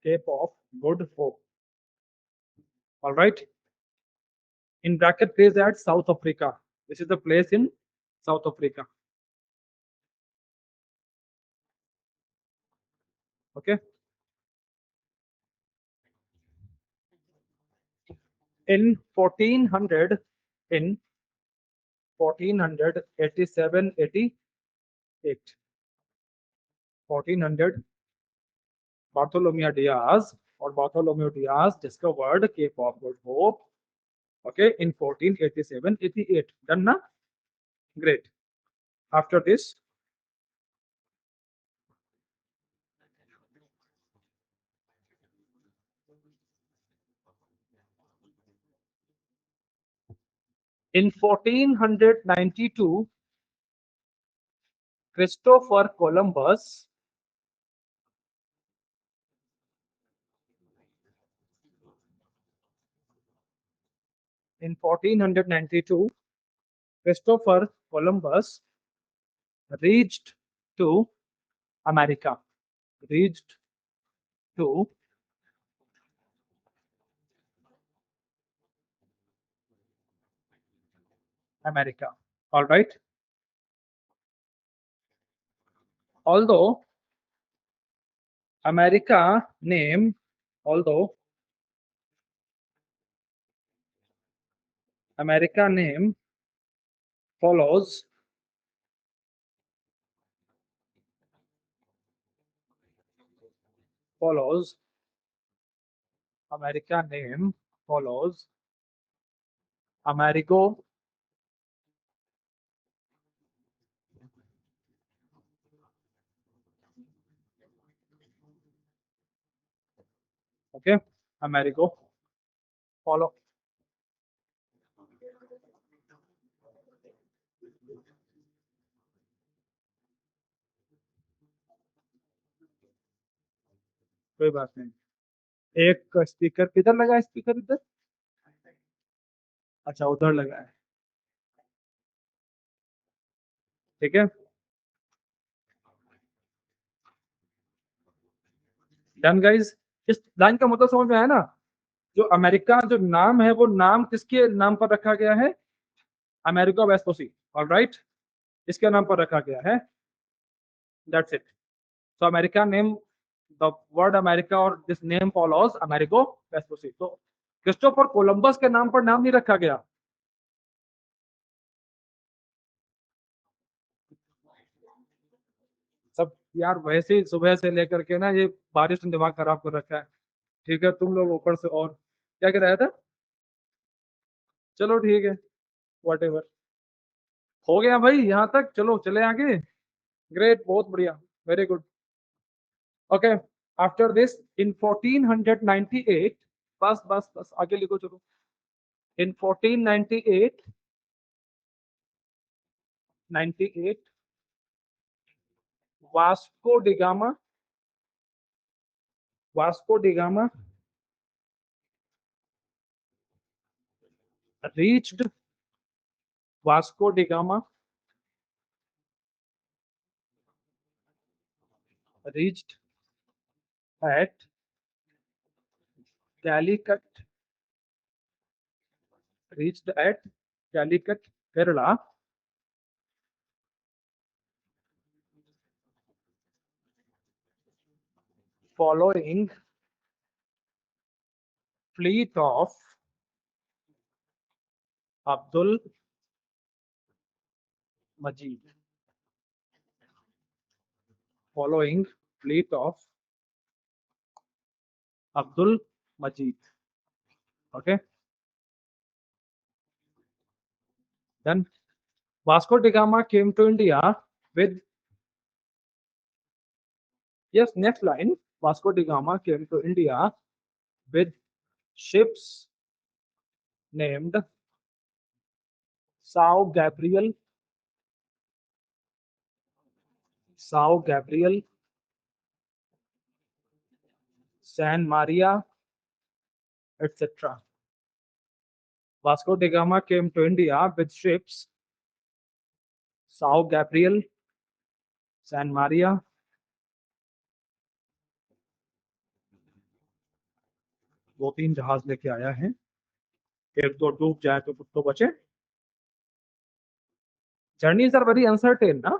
Cape of Good Hope. All right. In bracket, please add South Africa. This is the place in South Africa. Okay. In 1400, in 1487, 88, 1400, Bartholomew Diaz discovered Cape of Good Hope. Okay, in 1487, 88. Done na? Great. After this, in 1492, Christopher Columbus in 1492, Christopher Columbus reached to America. Reached to America. All right. Although America name, although America name follows America name follows Amerigo okay, Amerigo follow कोई बात नहीं। एक speaker किधर लगा है? Speaker इधर, अच्छा उधर लगा है, ठीक है। डन गाइस, इस लाइन का मतलब समझ में आया ना? जो अमेरिका जो नाम है वो नाम किसके नाम पर रखा गया है? अमेरिका वेस्पोसी, ऑलराइट, इसके नाम पर रखा गया है, that's it. So America name, the word America और दिस नेम फॉलोज अमेरिको वेस्पोसी। तो क्रिस्टोफर कोलंबस के नाम पर नाम नहीं रखा गया। सब यार वैसे ही सुबह से लेकर के ना ये बारिश ने दिमाग खराब कर रखा है, ठीक है। तुम लोग ऊपर से और क्या कह रहा था? चलो ठीक है, वट एवर, हो गया भाई यहाँ तक, चलो चले आगे। ग्रेट, बहुत बढ़िया, very good. Okay, after this in 1498, बस बस बस आगे लिखो चलो। इन 1498, 98 Vasco da Gama, Vasco da Gama reached, Vasco da Gama reached at Calicut, reached at Calicut, Kerala, following fleet of Abdul Majid, following fleet of Abdul Majid. Okay, then Vasco da Gama came to India with, yes, next line, Vasco da Gama came to India with ships named Sao Gabriel, Sao Gabriel, San Maria, etc. Vasco da Gama came to India with ships Sao Gabriel, San Maria, दो तीन जहाज लेके आया है, एक दो डूब जाए तो कुछ तो बचे। जर्नीज आर वेरी अनसर्टेन ना,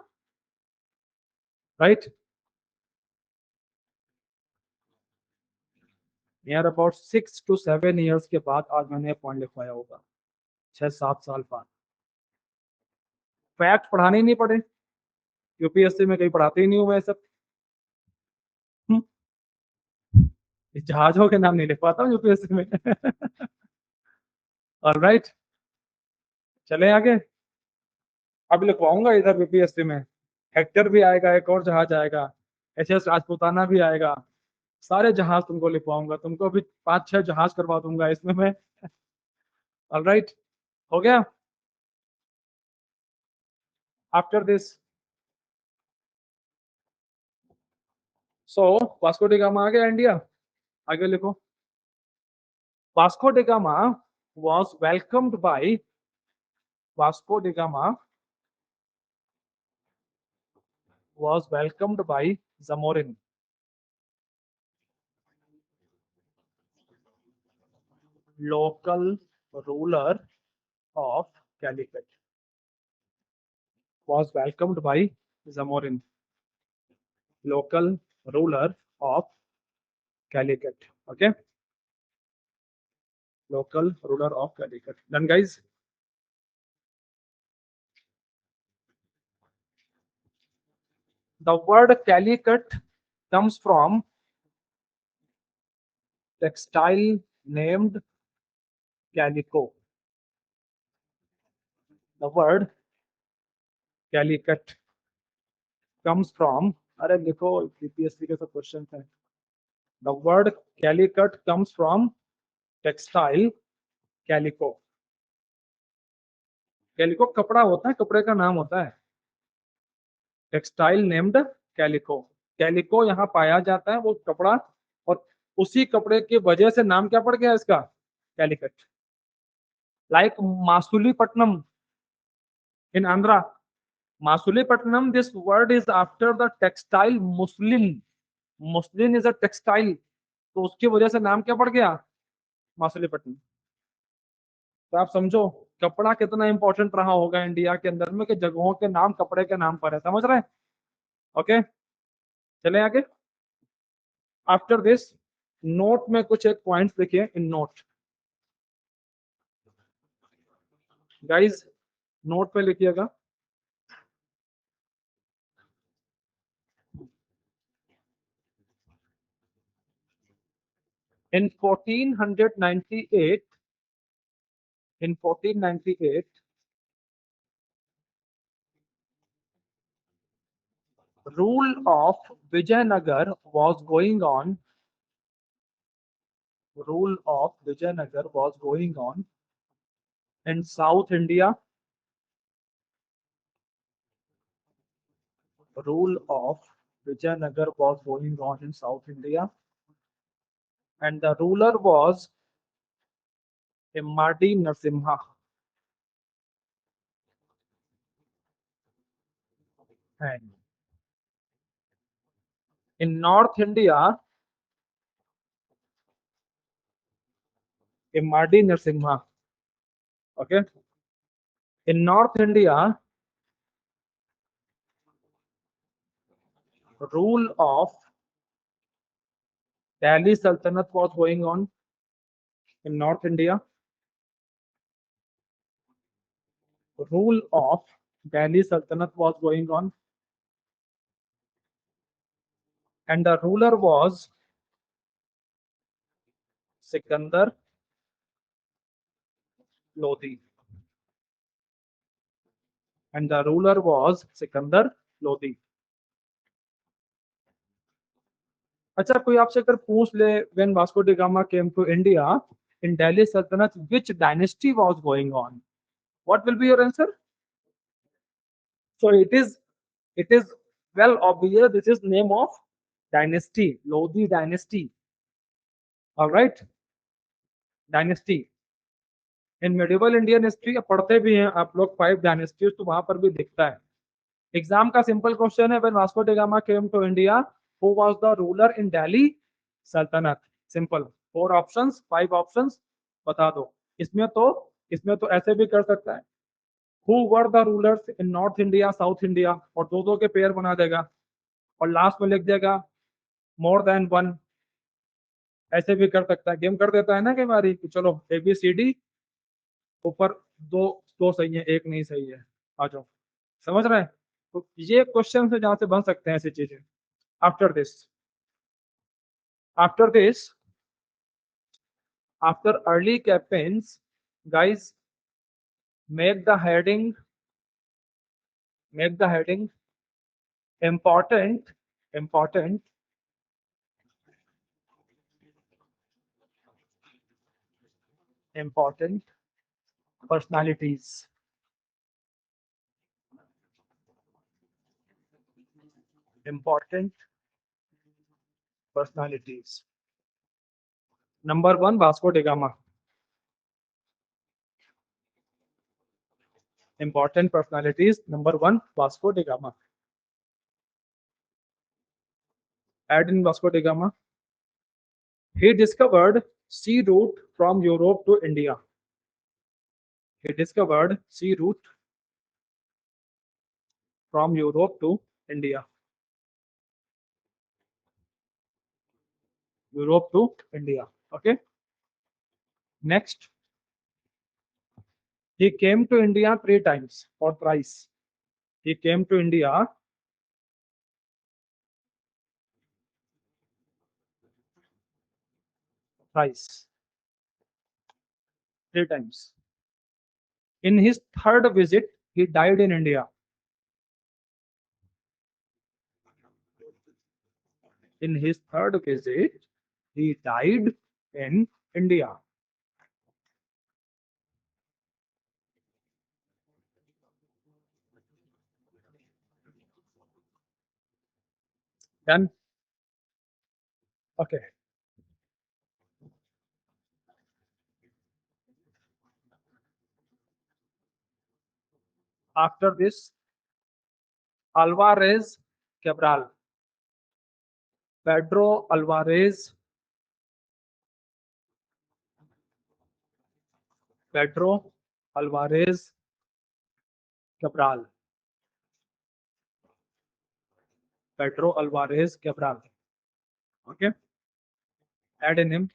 right? Near about 6 to 7 years के बाद आज मैंने पॉइंट लिखवाया होगा, 6-7 साल बाद। फैक्ट पढ़ाने ही नहीं पड़े, यूपीएससी में कहीं पढ़ाते ही नहीं हुए सब। इस जहाजों के नाम नहीं लिख पाता हूँ यूपीएससी में। ऑलराइट, चले आगे। अब लिखवाऊंगा इधर यूपीएससी में, हेक्टर भी आएगा, एक और जहाज आएगा, एचएस राजपूताना भी आएगा, सारे जहाज तुमको लिखवाऊंगा, तुमको भी 5-6 जहाज करवा दूंगा इसमें मैं। ऑलराइट, हो गया। After this, so Vasco da Gama आ गया इंडिया, आगे लिखो। Vasco da Gama was welcomed by, Vasco da Gama was welcomed by Zamorin, local ruler of Calicut, was welcomed by Zamorin, local ruler of Calicut. Okay, local ruler of Calicut. Done, guys. The word Calicut comes from textile named calico. The word Calicut comes from, अरे लिखो BPSC के सब question है। The word Calicut comes from textile calico. Calico कपड़ा होता है, कपड़े का नाम होता है। टेक्सटाइल नेम्ड कैलिको, कैलिको यहाँ पाया जाता है वो कपड़ा, और उसी कपड़े की वजह से नाम क्या पड़ गया इसका, Calicut. Like Masulipatnam in Andhra, Masulipatnam, this word is after the textile muslin, muslin is a textile, तो उसकी वजह से नाम क्या पड़ गया, मासुलीपट्टनम। तो आप समझो कपड़ा कितना इंपॉर्टेंट रहा होगा इंडिया के अंदर में, कि जगहों के नाम कपड़े के नाम पर है, समझ रहे हैं। ओके, चले आगे। आफ्टर दिस, नोट में कुछ एक पॉइंट्स देखिए इन नोट, गाइस नोट पे लिखिएगा। इन 1498, in 1498, rule of Vijayanagar was going on, rule of Vijayanagar was going on in South India, rule of Vijayanagar was going on in South India, and the ruler was Immadi Narasimha. And in North India, Immadi Narasimha. Okay. In North India, rule of Delhi Sultanate was going on in North India. Rule of Delhi Sultanate was going on, and the ruler was Sikandar Lodi. And the ruler was Sikandar Lodi. अच्छा, कोई आपसे अगर पूछ ले, when Vasco da Gama came to India in Delhi Sultanate, which dynasty was going on? What will be your answer? So it is well obvious. This is name of dynasty, Lodi dynasty. All right, dynasty. In medieval Indian history पढ़ते भी हैं आप लोग 5 dynasties, तो वहां पर भी दिखता है। एग्जाम का सिंपल क्वेश्चन है, when Vasco da Gama came to India, who was the ruler in Delhi सल्तनत? सिंपल, 4 ऑप्शंस, 5 ऑप्शंस, बता दो। इसमें तो ऐसे भी कर सकता है, who were the rulers in north India, south India, और दो दो के पेयर बना देगा, और लास्ट में लिख देगा मोर देन वन। ऐसे भी कर सकता है, गेम कर देता है ना कई बार, चलो ABCD ऊपर दो, दो सही है, एक नहीं सही है, आ जाओ। समझ रहे हैं? तो ये क्वेश्चन से जहां से बन सकते हैं ऐसी चीजें। After this, after this, after early campaigns, guys, make the heading, make the heading important, important, important personalities, important personalities. Number 1, Vasco da Gama. Important personalities. Number 1, Vasco da Gama. Add in Vasco da Gama. He discovered sea route from Europe to India. He discovered sea route from Europe to India. Europe to India. Okay. Next, he came to India 3 times or thrice. He came to India thrice, 3 times. In his third visit, he died in India. In his third visit, he died in India. Done? Okay. After this, Alvarez Cabral. Pedro Alvarez. Pedro Alvarez Cabral. Pedro Alvarez Cabral. Okay. Add in him.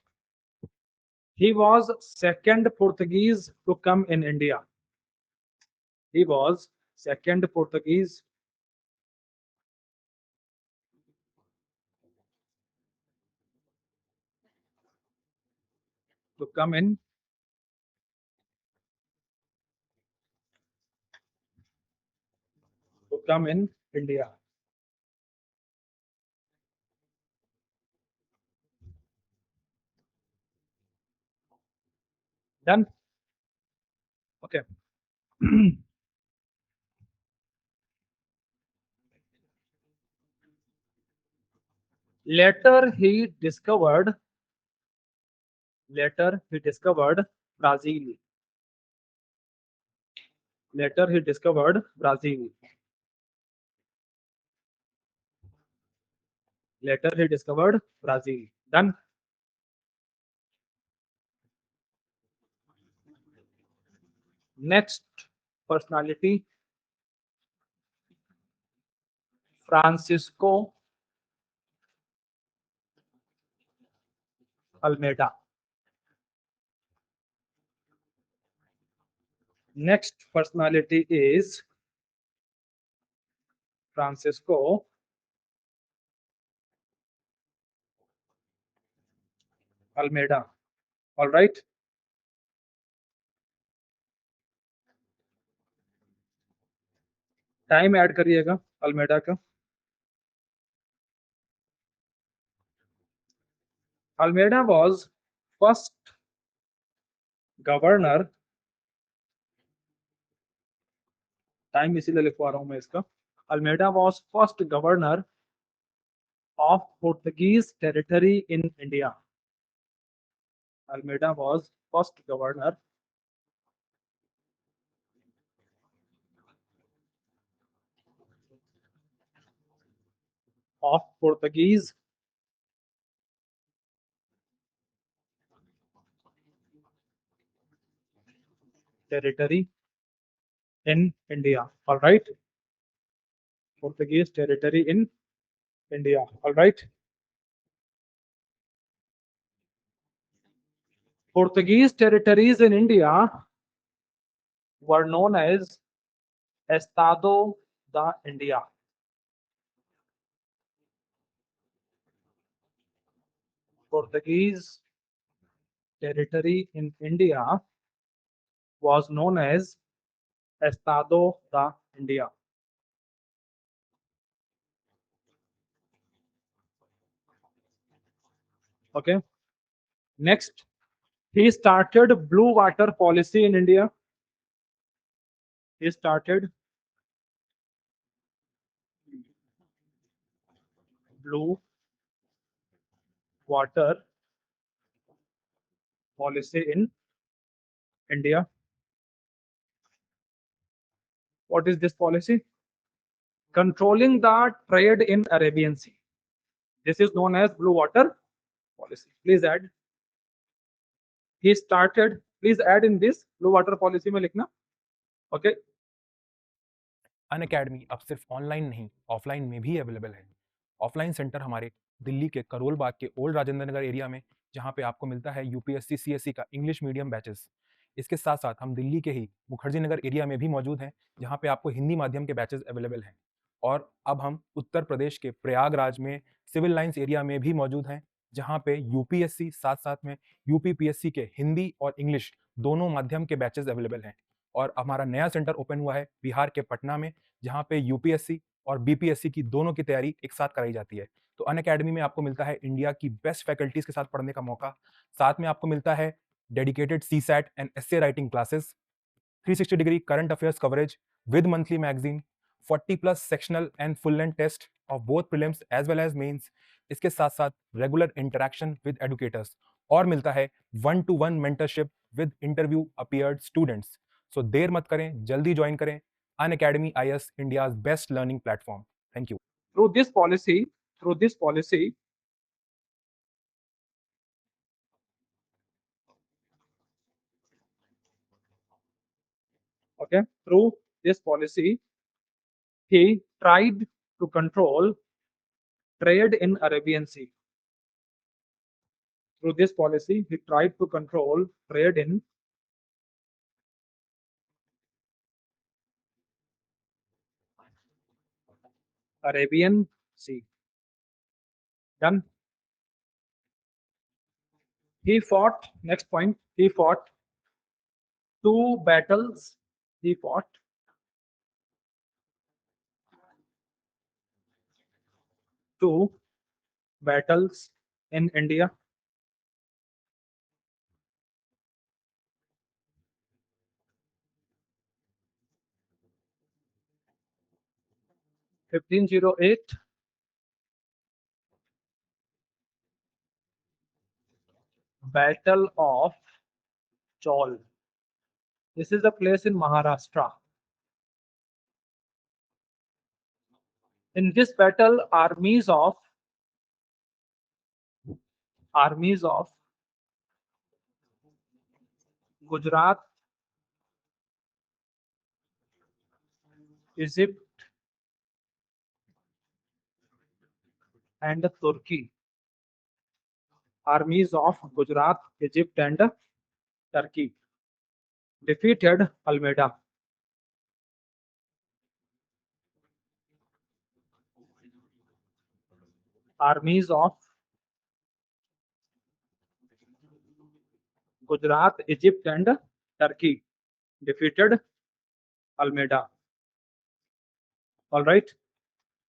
He was second Portuguese to come in India. He was second Portuguese to come in India. Done. Okay. Later he discovered Brazil. Later he discovered Brazil. Later he discovered Brazil. Done. Next personality, Francisco Almeida. Next personality is Francisco Almeida. All right. Time add करिएगा Almeida का. Almeida was first governor. Time इसीलिए लिखवा रहा हूं मैं इसका. Almeida was first governor of Portuguese territory in India. Almeida was first governor of Portuguese territory in India. All right. Portuguese territory in India. All right. Portuguese territories in India were known as Estado da India. Portuguese territory in India was known as Estado da India. Okay. Next, he started blue water policy in India. He started blue water policy in India. What is this policy? Controlling the trade in Arabian Sea. This is known as blue water policy. Please add. He started. Please add in this blue water policy में लिखना. Okay. Unacademy अब सिर्फ online नहीं offline में भी available है. Offline centre हमारे दिल्ली के करोल बाग के ओल्ड राजेंद्र नगर एरिया में, जहां पे आपको मिलता है यूपीएससी सीएससी का इंग्लिश मीडियम बैचेस. इसके साथ साथ हम दिल्ली के ही मुखर्जी नगर एरिया में भी मौजूद हैं, जहां पे आपको हिंदी माध्यम के बैचेस अवेलेबल हैं. और अब हम उत्तर प्रदेश के प्रयागराज में सिविल लाइंस एरिया में भी मौजूद हैं, जहां पे यूपीएससी साथ साथ में यूपीपीएससी के हिंदी और इंग्लिश दोनों माध्यम के बैचेस अवेलेबल हैं. और हमारा नया सेंटर ओपन हुआ है बिहार के पटना में, जहां पे यूपीएससी और बीपीएससी की दोनों की तैयारी एक साथ कराई जाती है. तो अनअकैडमी में आपको मिलता है इंडिया की बेस्ट फैकल्टीज के साथ पढ़ने का मौका. साथ में आपको मिलता है dedicated CSAT and essay writing classes, 360 degree current affairs coverage with monthly magazine, 40+ sectional and full length test of both prelims as well as mains. इसके साथ साथ रेगुलर इंटरेक्शन विद एडुकेटर्स, और मिलता है 1-to-1 mentorship with interview appeared students. So देर मत करें, जल्दी ज्वाइन करें. Unacademy IS, India's best learning platform. Thank you. Through this policy, okay, through this policy, he tried to control trade in Arabian Sea. Through this policy, he tried to control trade in Arabian Sea. Done. He fought, next point, he fought two battles. He fought two battles in India. (1508) Battle of Chaul. This is a place in Maharashtra. In this battle, armies of Gujarat, Egypt, and Turkey. Armies of Gujarat, Egypt, and Turkey defeated Almeida. Armies of Gujarat, Egypt, and Turkey defeated Almeida. All right.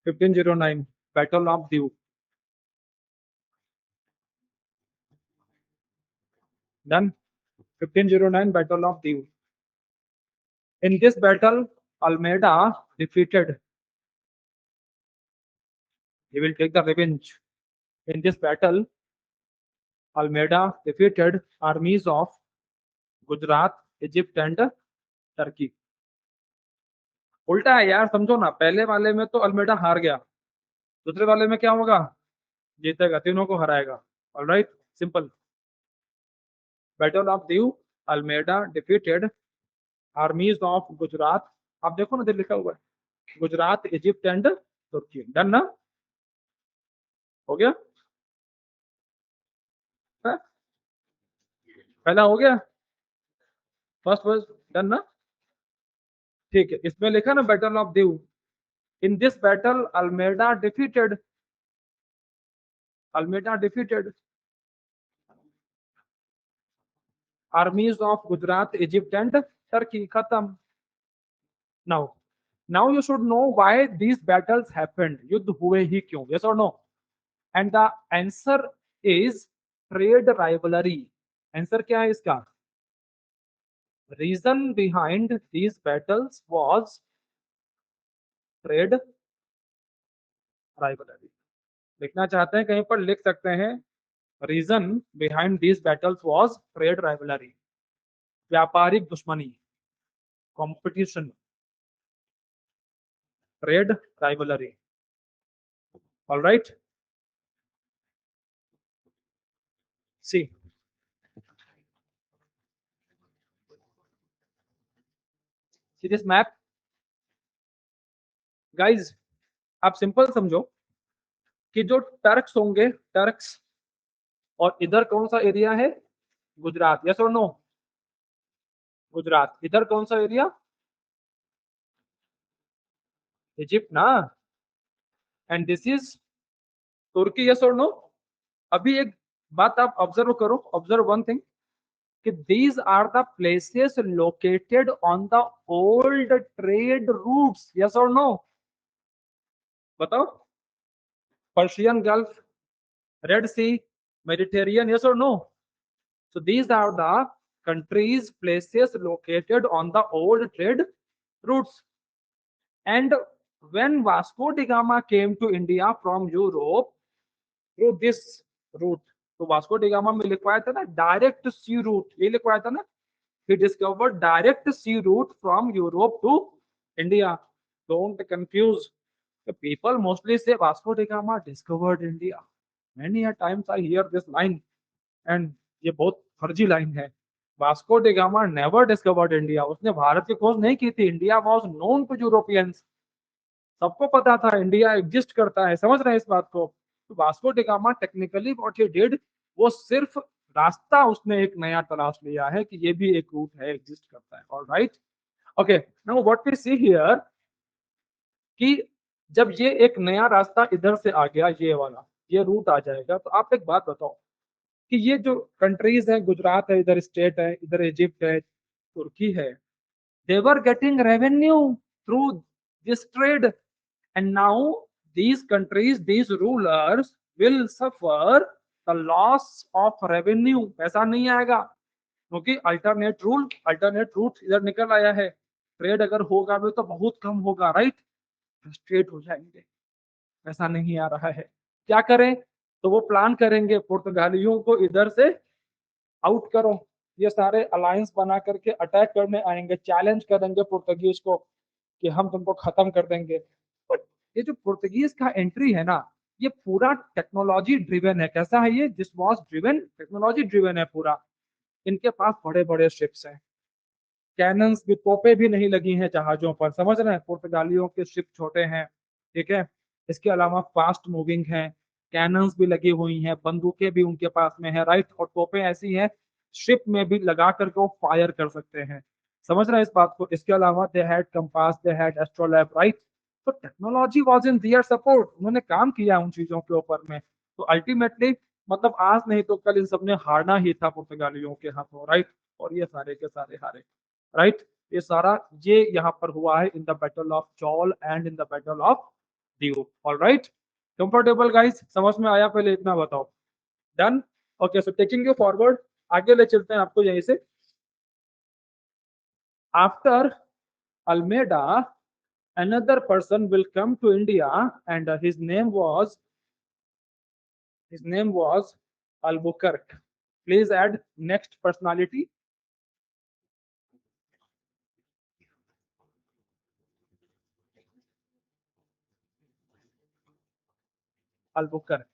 1509 Battle of Diu. Done. 1509 Battle of Diu. In this battle, Almeida defeated. He will take the revenge. In this battle, Almeida defeated armies of Gujarat, Egypt, and Turkey. उल्टा है यार, समझो ना, पहले वाले में तो Almeida हार गया, दूसरे वाले में क्या होगा, जीतेगा, तीनों को हराएगा. Alright, simple. Battle of Diu, Almeida defeated armies of Gujarat. आप देखो ना, इधर लिखा हुआ है Gujarat, Egypt and Turkey. Done ना, हो गया, है? पहला हो गया, फर्स्ट वर्स डन ना, ठीक है. इसमें लिखा ना battle of Diu. In this battle Almeida defeated armies of Gujarat, Egypt, and Turkey. Khatam. Now you should know why these battles happened. युद्ध हुए ही क्यों? Yes or no? And the answer is trade rivalry. Answer क्या है इसका? Reason behind these battles was trade rivalry. लिखना चाहते हैं कहीं पर लिख सकते हैं, reason behind these battles was trade rivalry. व्यापारिक दुश्मनी, competition, trade rivalry. All right. See, this map, guys. आप सिंपल समझो कि जो टर्क्स होंगे, टर्क्स, और इधर कौन सा एरिया है? गुजरात. यस और नो? गुजरात. इधर कौन सा एरिया? इजिप्ट ना. And this is Turkey. Yes और नो? अभी एक बात आप ऑब्जर्व करो, ऑब्जर्व वन थिंग, कि these are the places located on the old trade routes. Yes or no? बताओ. Persian Gulf, Red Sea, Mediterranean. Yes or no? So these are the countries, places located on the old trade routes. And when Vasco da Gama came to India from Europe through this route, तो Vasco da gamma में लिखवाया था ना direct सी root, ये लिखवाया था ना. He discovered direct sea route from Europe to India. Don't confuse. The people mostly say Vasco da Gama discovered India. Many a times I hear this line, and ये बहुत फर्जी लाइन है. Vasco da Gama never discovered India. उसने भारत की खोज नहीं की थी. India was known to Europeans. सबको पता था इंडिया एग्जिस्ट करता है. समझ रहे हैं इस बात को. तो Vasco da gamma technically what he did, वो सिर्फ रास्ता उसने एक नया तलाश लिया है कि ये भी एक रूट है, एग्जिस्ट करता है. Alright. Okay, now what we see here कि जब ये एक नया रास्ता इधर से आ गया, ये वाला ये रूट आ जाएगा, तो आप एक बात बताओ कि ये जो कंट्रीज है, गुजरात है, इधर स्टेट है, इधर इजिप्ट है, तुर्की है, they were getting revenue through this trade, and now these countries, these rulers will suffer the loss of revenue. पैसा नहीं आएगा क्योंकि अल्टरनेट रूट इधर निकल आया है. ट्रेड अगर होगा भी तो बहुत कम होगा. राइट. फ्रस्ट्रेट हो जाएंगे, पैसा नहीं आ रहा है, क्या करें. तो वो प्लान करेंगे पुर्तगालियों को इधर से आउट करो. ये सारे अलायंस बना करके अटैक करने आएंगे, चैलेंज करेंगे पुर्तगीज को कि हम तुमको खत्म कर देंगे. बट ये जो पुर्तगीज का एंट्री है ना, ये पूरा टेक्नोलॉजी ड्रिवन है. कैसा है ये? This was driven, technology driven है पूरा. इनके पास बड़े बड़े शिप्स हैं, कैनन्स भी, तोपे भी नहीं लगी हैं जहाजों पर. समझ रहे हैं, पुर्तगालियों के शिप छोटे हैं. ठीक है. इसके अलावा फास्ट मूविंग है, कैनन्स भी लगी हुई हैं, बंदूकें भी उनके पास में है. राइट. और तोपें ऐसी हैं शिप में भी लगा करके वो फायर कर सकते हैं. समझ रहे हैं इस बात को. इसके अलावा they had compass, they had astrolabe. Right. तो technology was in their support. उन्होंने काम किया उन चीजों के ऊपर में. तो अल्टीमेटली मतलब आज नहीं तो कल इन सबने हारना ही था पुर्तगालियों के हाथों. राइट. और ये सारे के सारे हारे. राइट. ये सारा ये यहाँ पर हुआ है in the battle of Chaul and in the battle of Diu. Alright. Comfortable guys, समझ में आया? पहले इतना बताओ. Done. Okay, so taking you forward, आगे ले चलते हैं आपको यहीं से. After Almeida another person will come to India, and his name was Albuquerque. Please add next personality. Albuquerque.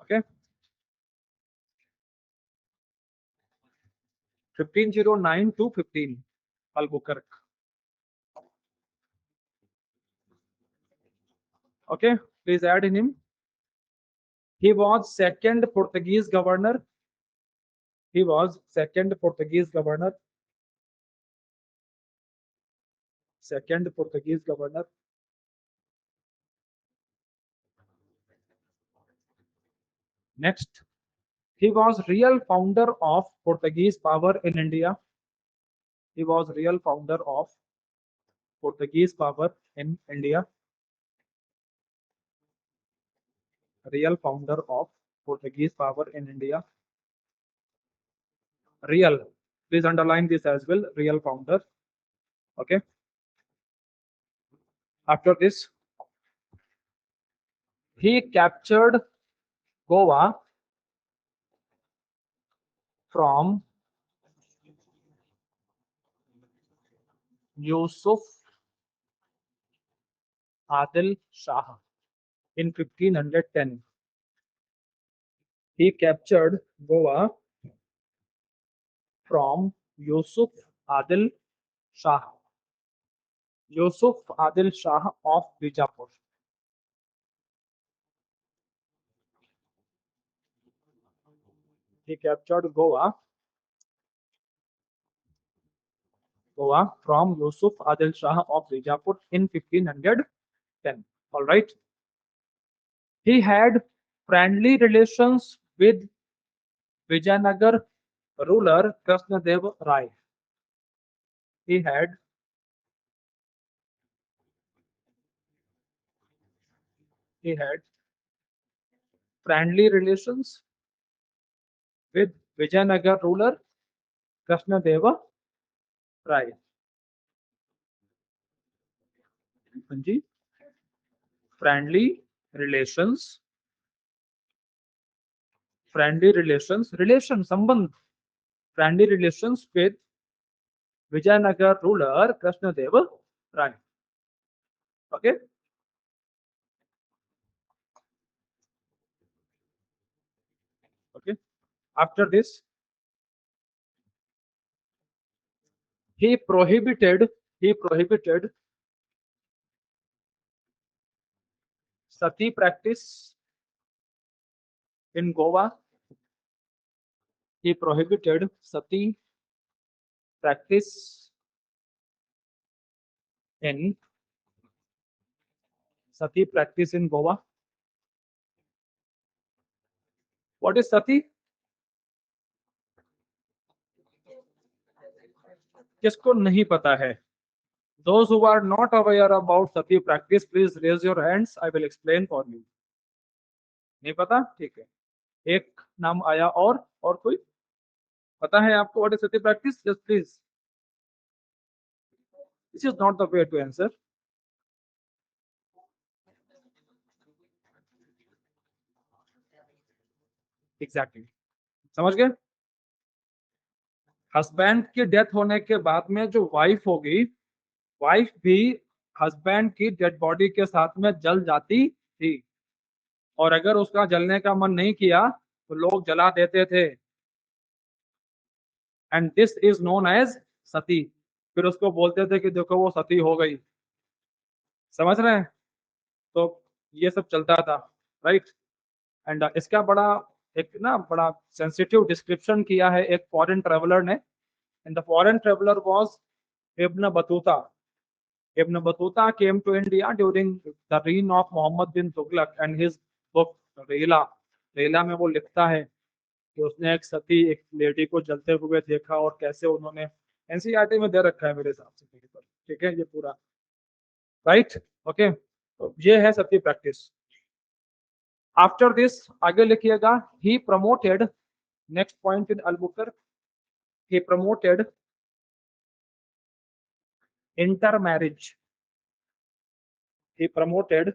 Okay. 1509 to 15. Albuquerque. Okay, please add in him. He was second Portuguese governor. He was second Portuguese governor. Second Portuguese governor. Next, he was real founder of Portuguese power in India. He was real founder of Portuguese power in India. Real founder of Portuguese power in India. Real. Please underline this as well. Real founder. Okay. After this, he captured Goa from Yusuf Adil Shah in 1510. He captured Goa from Yusuf Adil Shah. Yusuf Adil Shah of Bijapur. He captured Goa from Yusuf Adil Shah of Bijapur in 1510. All right. He had friendly relations with Vijayanagar ruler Krishnadev Rai. He had friendly relations with Vijayanagar ruler Krishnadeva Rai. जी, friendly relations friendly relations, relation संबंध, friendly relations with Vijayanagar ruler Krishnadeva Rai. Okay. Okay. After this, he prohibited sati practice in Goa. He prohibited sati practice in Goa. What is sati? किसको नहीं पता है? Those who are not aware about sati practice, please raise your hands. I will explain for you. नहीं पता? ठीक है. एक नाम आया और कोई पता है आपको what is sati practice? Just please. This is not the way to answer. Exactly. समझ गए? हस्बैंड की डेथ होने के बाद में जो वाइफ होगी, वाइफ भी हस्बैंड की डेड बॉडी के साथ में जल जाती थी, और अगर उसका जलने का मन नहीं किया तो लोग जला देते थे. And this is known as sati. फिर उसको बोलते थे कि देखो वो सती हो गई. समझ रहे हैं? तो ये सब चलता था, राइट. एंड इसका बड़ा सेंसिटिव डिस्क्रिप्शन किया है एक फॉरेन ट्रेवलर ने. And the foreign traveller was Ibn Battuta. Ibn Battuta came to India during the reign of Muhammad bin Tughlaq, and his book Rehla. रेला में वो लिखता है कि उसने एक सती, एक लेडी को जलते हुए देखा, और कैसे उन्होंने एनसीईआरटी में दे रखा है मेरे हिसाब से कहीं पर. ठीक है, ये पूरा राइट. ओके. तो ये है सती प्रैक्टिस. आफ्टर दिस आगे लिखिएगा, he promoted, next point in Albuquerque, he promoted intermarriage. He promoted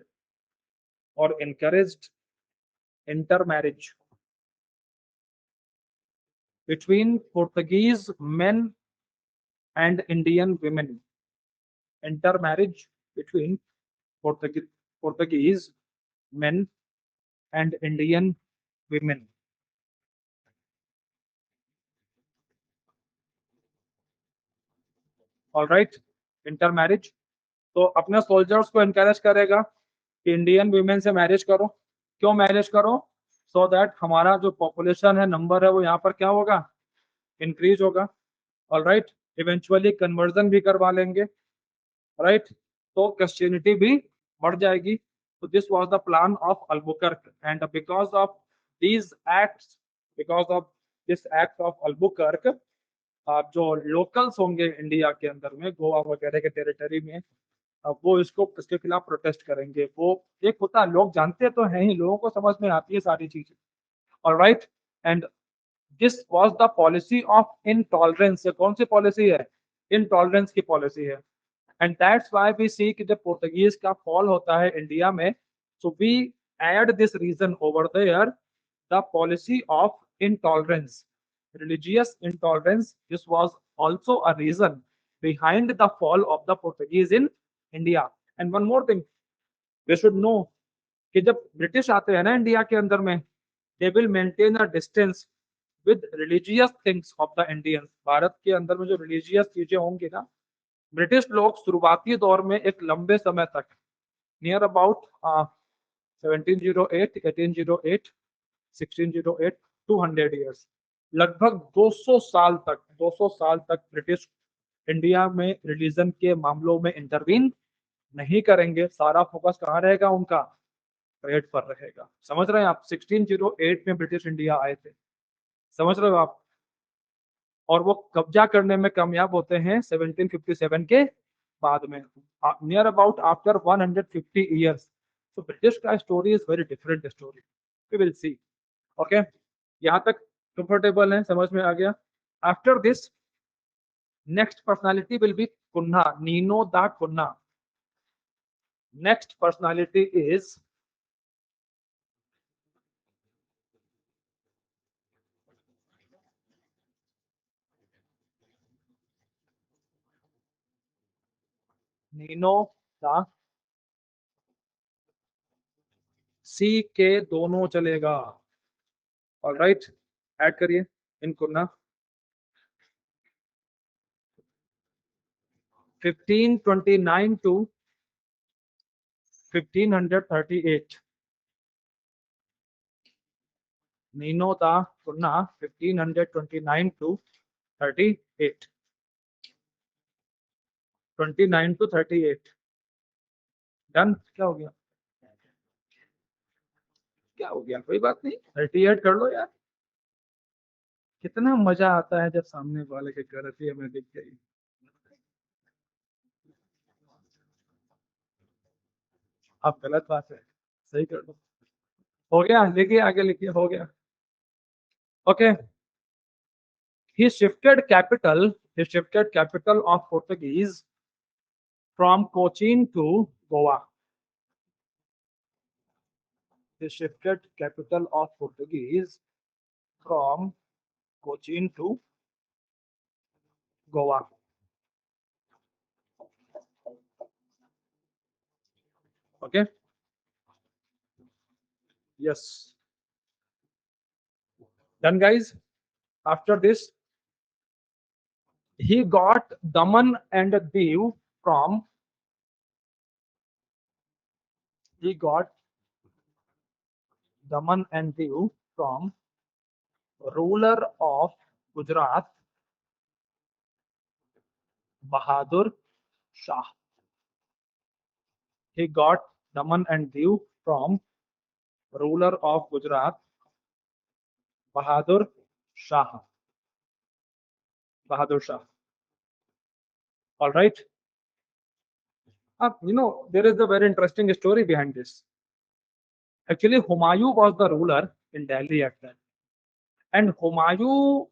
or encouraged intermarriage between Portuguese men and Indian women. Intermarriage between Portuguese men and Indian women. All right. Intermarriage. तो अपने soldiers को encourage करेगा कि Indian women से marriage करो. क्यों marriage करो? So that हमारा जो पॉपुलेशन है, नंबर है, वो यहाँ पर क्या होगा? इंक्रीज होगा. All right. इवेंचुअली कन्वर्जन भी करवा लेंगे, राइट. तो क्रिश्चियनिटी भी बढ़ जाएगी. तो this was the plan of Albuquerque. And because of this acts, because of this act of Albuquerque, जो लोकल्स होंगे इंडिया के अंदर में, गोवा वगैरह के टेरिटरी में, वो इसके खिलाफ प्रोटेस्ट करेंगे. वो एक होता है, लोग जानते तो हैं ही, लोगों को समझ में आती है सारी चीजें. Alright. And this was the policy of intolerance. कौन सी पॉलिसी है? इनटॉलरेंस की पॉलिसी है. And that's why we see कि जब पोर्तुगीज का फॉल होता है इंडिया में, so we add this region over there, the policy of intolerance, religious intolerance. This was also a reason behind the fall of the Portuguese in India. And one more thing we should know, कि जब British आते हैं ना India के अंदर में, they will maintain a distance with religious things of the Indians. Bharat के अंदर में जो religious चीजें होंगी ना, ब्रिटिश लोग शुरुआती दौर में एक लंबे समय तक, नियर अबाउट 1708, 1808, 1608, 200 ईयर्स, लगभग 200 साल तक ब्रिटिश इंडिया में रिलीजन के मामलों में इंटरवीन नहीं करेंगे. सारा फोकस कहाँ रहेगा उनका? ट्रेड पर रहेगा. समझ रहे हैं आप? 1608 में ब्रिटिश इंडिया आए थे, समझ रहे हो आप? और वो कब्जा करने में कामयाब होते हैं 1757 के बाद में, नियर अबाउट आफ्टर 150 ईयर्स. तो ब्रिटिश का story is very different story. We will see. Okay. यहाँ तक कंफर्टेबल है? समझ में आ गया? After this next personality will be Cunha, Nino da Cunha. Next personality is Nino da, सी के दोनों चलेगा। ऑलराइट, ऐड करिए इनको ना। 1529 टू 1538, नीनो दा कुन्ना 1529 टू 38, 29 टू 38। डन। क्या हो गया, क्या हो गया, कोई बात नहीं, 38 कर लो यार। कितना मजा आता है जब सामने वाले के गलती हमें दिख गई। अब गलत बात है, सही कर दो। हो गया, लिखिए आगे लिखिए, हो गया। Okay, he shifted capital of Portuguese from Cochin to Goa. He shifted capital of Portuguese from Cochin to Goa. Okay. Yes. Done, guys. After this, he got Daman and Diu from. He got Daman and Diu from ruler of Gujarat, Bahadur Shah. He got Daman and Diu from ruler of Gujarat, Bahadur Shah. Bahadur Shah. All right. There is a very interesting story behind this. Actually, Humayun was the ruler in Delhi at that, and Humayun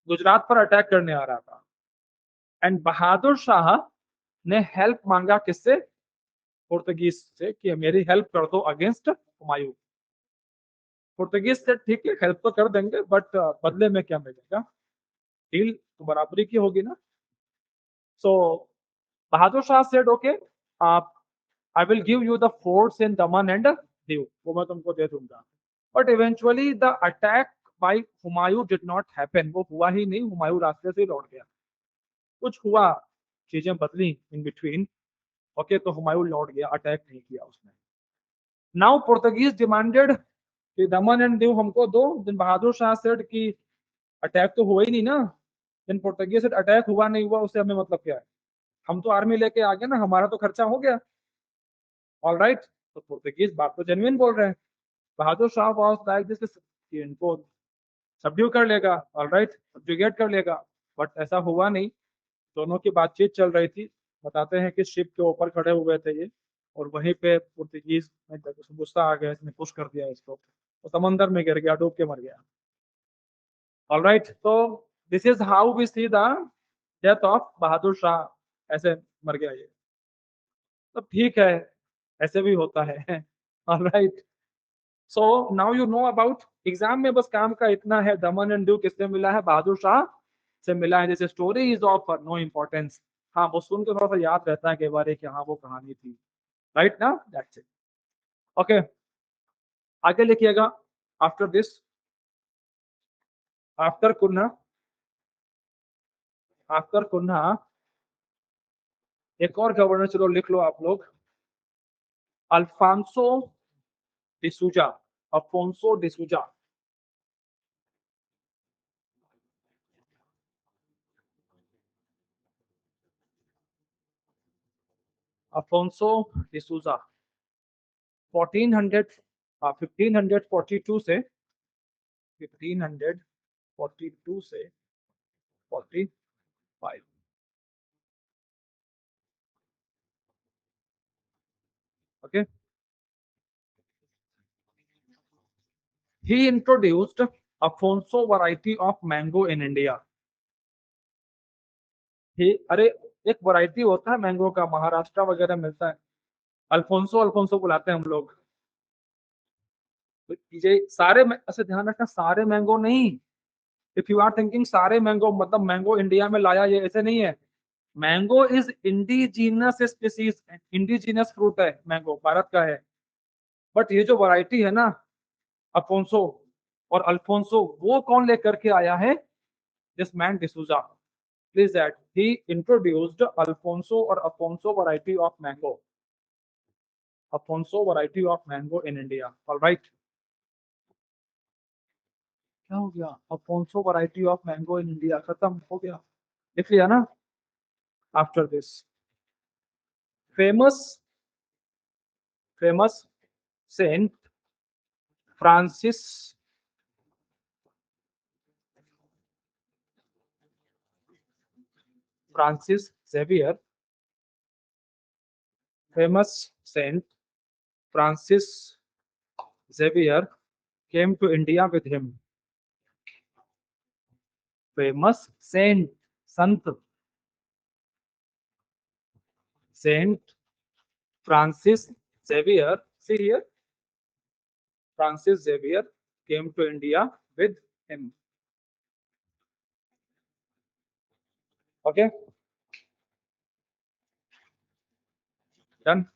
Gujarat पर attack करने आ रहा था, and Bahadur Shah ने help मांगा किससे, Portuguese से, कि मेरी हेल्प कर दो अगेंस्ट हुमायूं। पुर्तगीज से ठीक है, हेल्प तो कर देंगे, बट बदले में क्या मिलेगा, डील तो बराबरी की होगी ना। So Bahadur Shah said okay, आप I will give you the forts in Daman and Diu, वो मैं तुमको दे दूंगा। But eventually the attack by Humayun did not happen, वो हुआ ही नहीं, हुमायूं रास्ते से लौट गया। कुछ हुआ, चीजें बदली इन बिटवीन। ओके, तो हुमायूं लौट गया, अटैक नहीं किया उसने। नाउ पोर्तुगीज डिमांडेड कि दमन एंड दीव हमको दो। दिन बहादुर शाह सेड कि अटैक तो हुआ ही नहीं ना। दिन पोर्तुगीज सेड अटैक हुआ नहीं हुआ उससे हमें मतलब क्या है, हम तो आर्मी लेके आ गए ना, हमारा तो खर्चा हो गया। ऑल राइट, तो पोर्तुगीज बात तो जेन्युइन बोल रहे हैं। Bahadur Shah was like this कि इनको सबड्यू कर लेगा, ऑल राइट, सब्जुगेट कर लेगा, बट ऐसा हुआ नहीं। दोनों की बातचीत चल रही थी। बताते हैं कि शिप के ऊपर खड़े हुए थे ये, और वहीं पे पुर्तगीज में गुस्सा आ गया, इसने पुश कर दिया इसको, तो समंदर में गिर गया, डूब के मर गया। ऑल राइट, तो this is how we see the death of Bahadur Shah, ऐसे मर गया ये। तो ठीक है, ऐसे भी होता है। All right, so now you know about, exam में बस काम का इतना है, दमन एंड दीव किससे मिला है, बहादुर शाह से मिला है। जैसे story is of no importance, हाँ वो सुन के थोड़ा सा याद रहता है कि बारे कि हाँ वो कहानी थी, राइट ना, दैट्स इट। ओके, आगे लिखिएगा। After this, after Cunha, after Cunha एक और गवर्नर, चलो लिख लो आप लोग, Alfonso D'Souza, Afonso D'Souza. Afonso D'Souza 1400 1542 से 1542 से 45। Okay, he introduced Afonso variety of mango in India. अरे एक वैरायटी होता है मैंगो का, महाराष्ट्र वगैरह मिलता है, अल्फोंसो, अल्फोंसो बुलाते हैं हम लोग। तो ये सारे ऐसे ध्यान रखना, सारे मैंगो नहीं। इफ यू आर थिंकिंग सारे मैंगो मतलब मैंगो इंडिया में लाया, ये ऐसे नहीं है। Mango is indigenous species, indigenous fruit है मैंगो, भारत का है। बट ये जो वैरायटी है ना अल्फोंसो और अल्फोंसो, वो कौन लेकर के आया है? This man D'Souza. Please that he introduced Alphonso और Alphonso variety of mango, Alphonso variety of mango in India. Alright, क्या हो गया? Alphonso variety of mango in India, खत्म हो गया, लिख लिया ना। After this famous famous Saint Francis Francis Xavier, famous saint Francis Xavier came to India with him. Famous saint, Sant Saint Francis Xavier. See here, Francis Xavier came to India with him. Okay, done.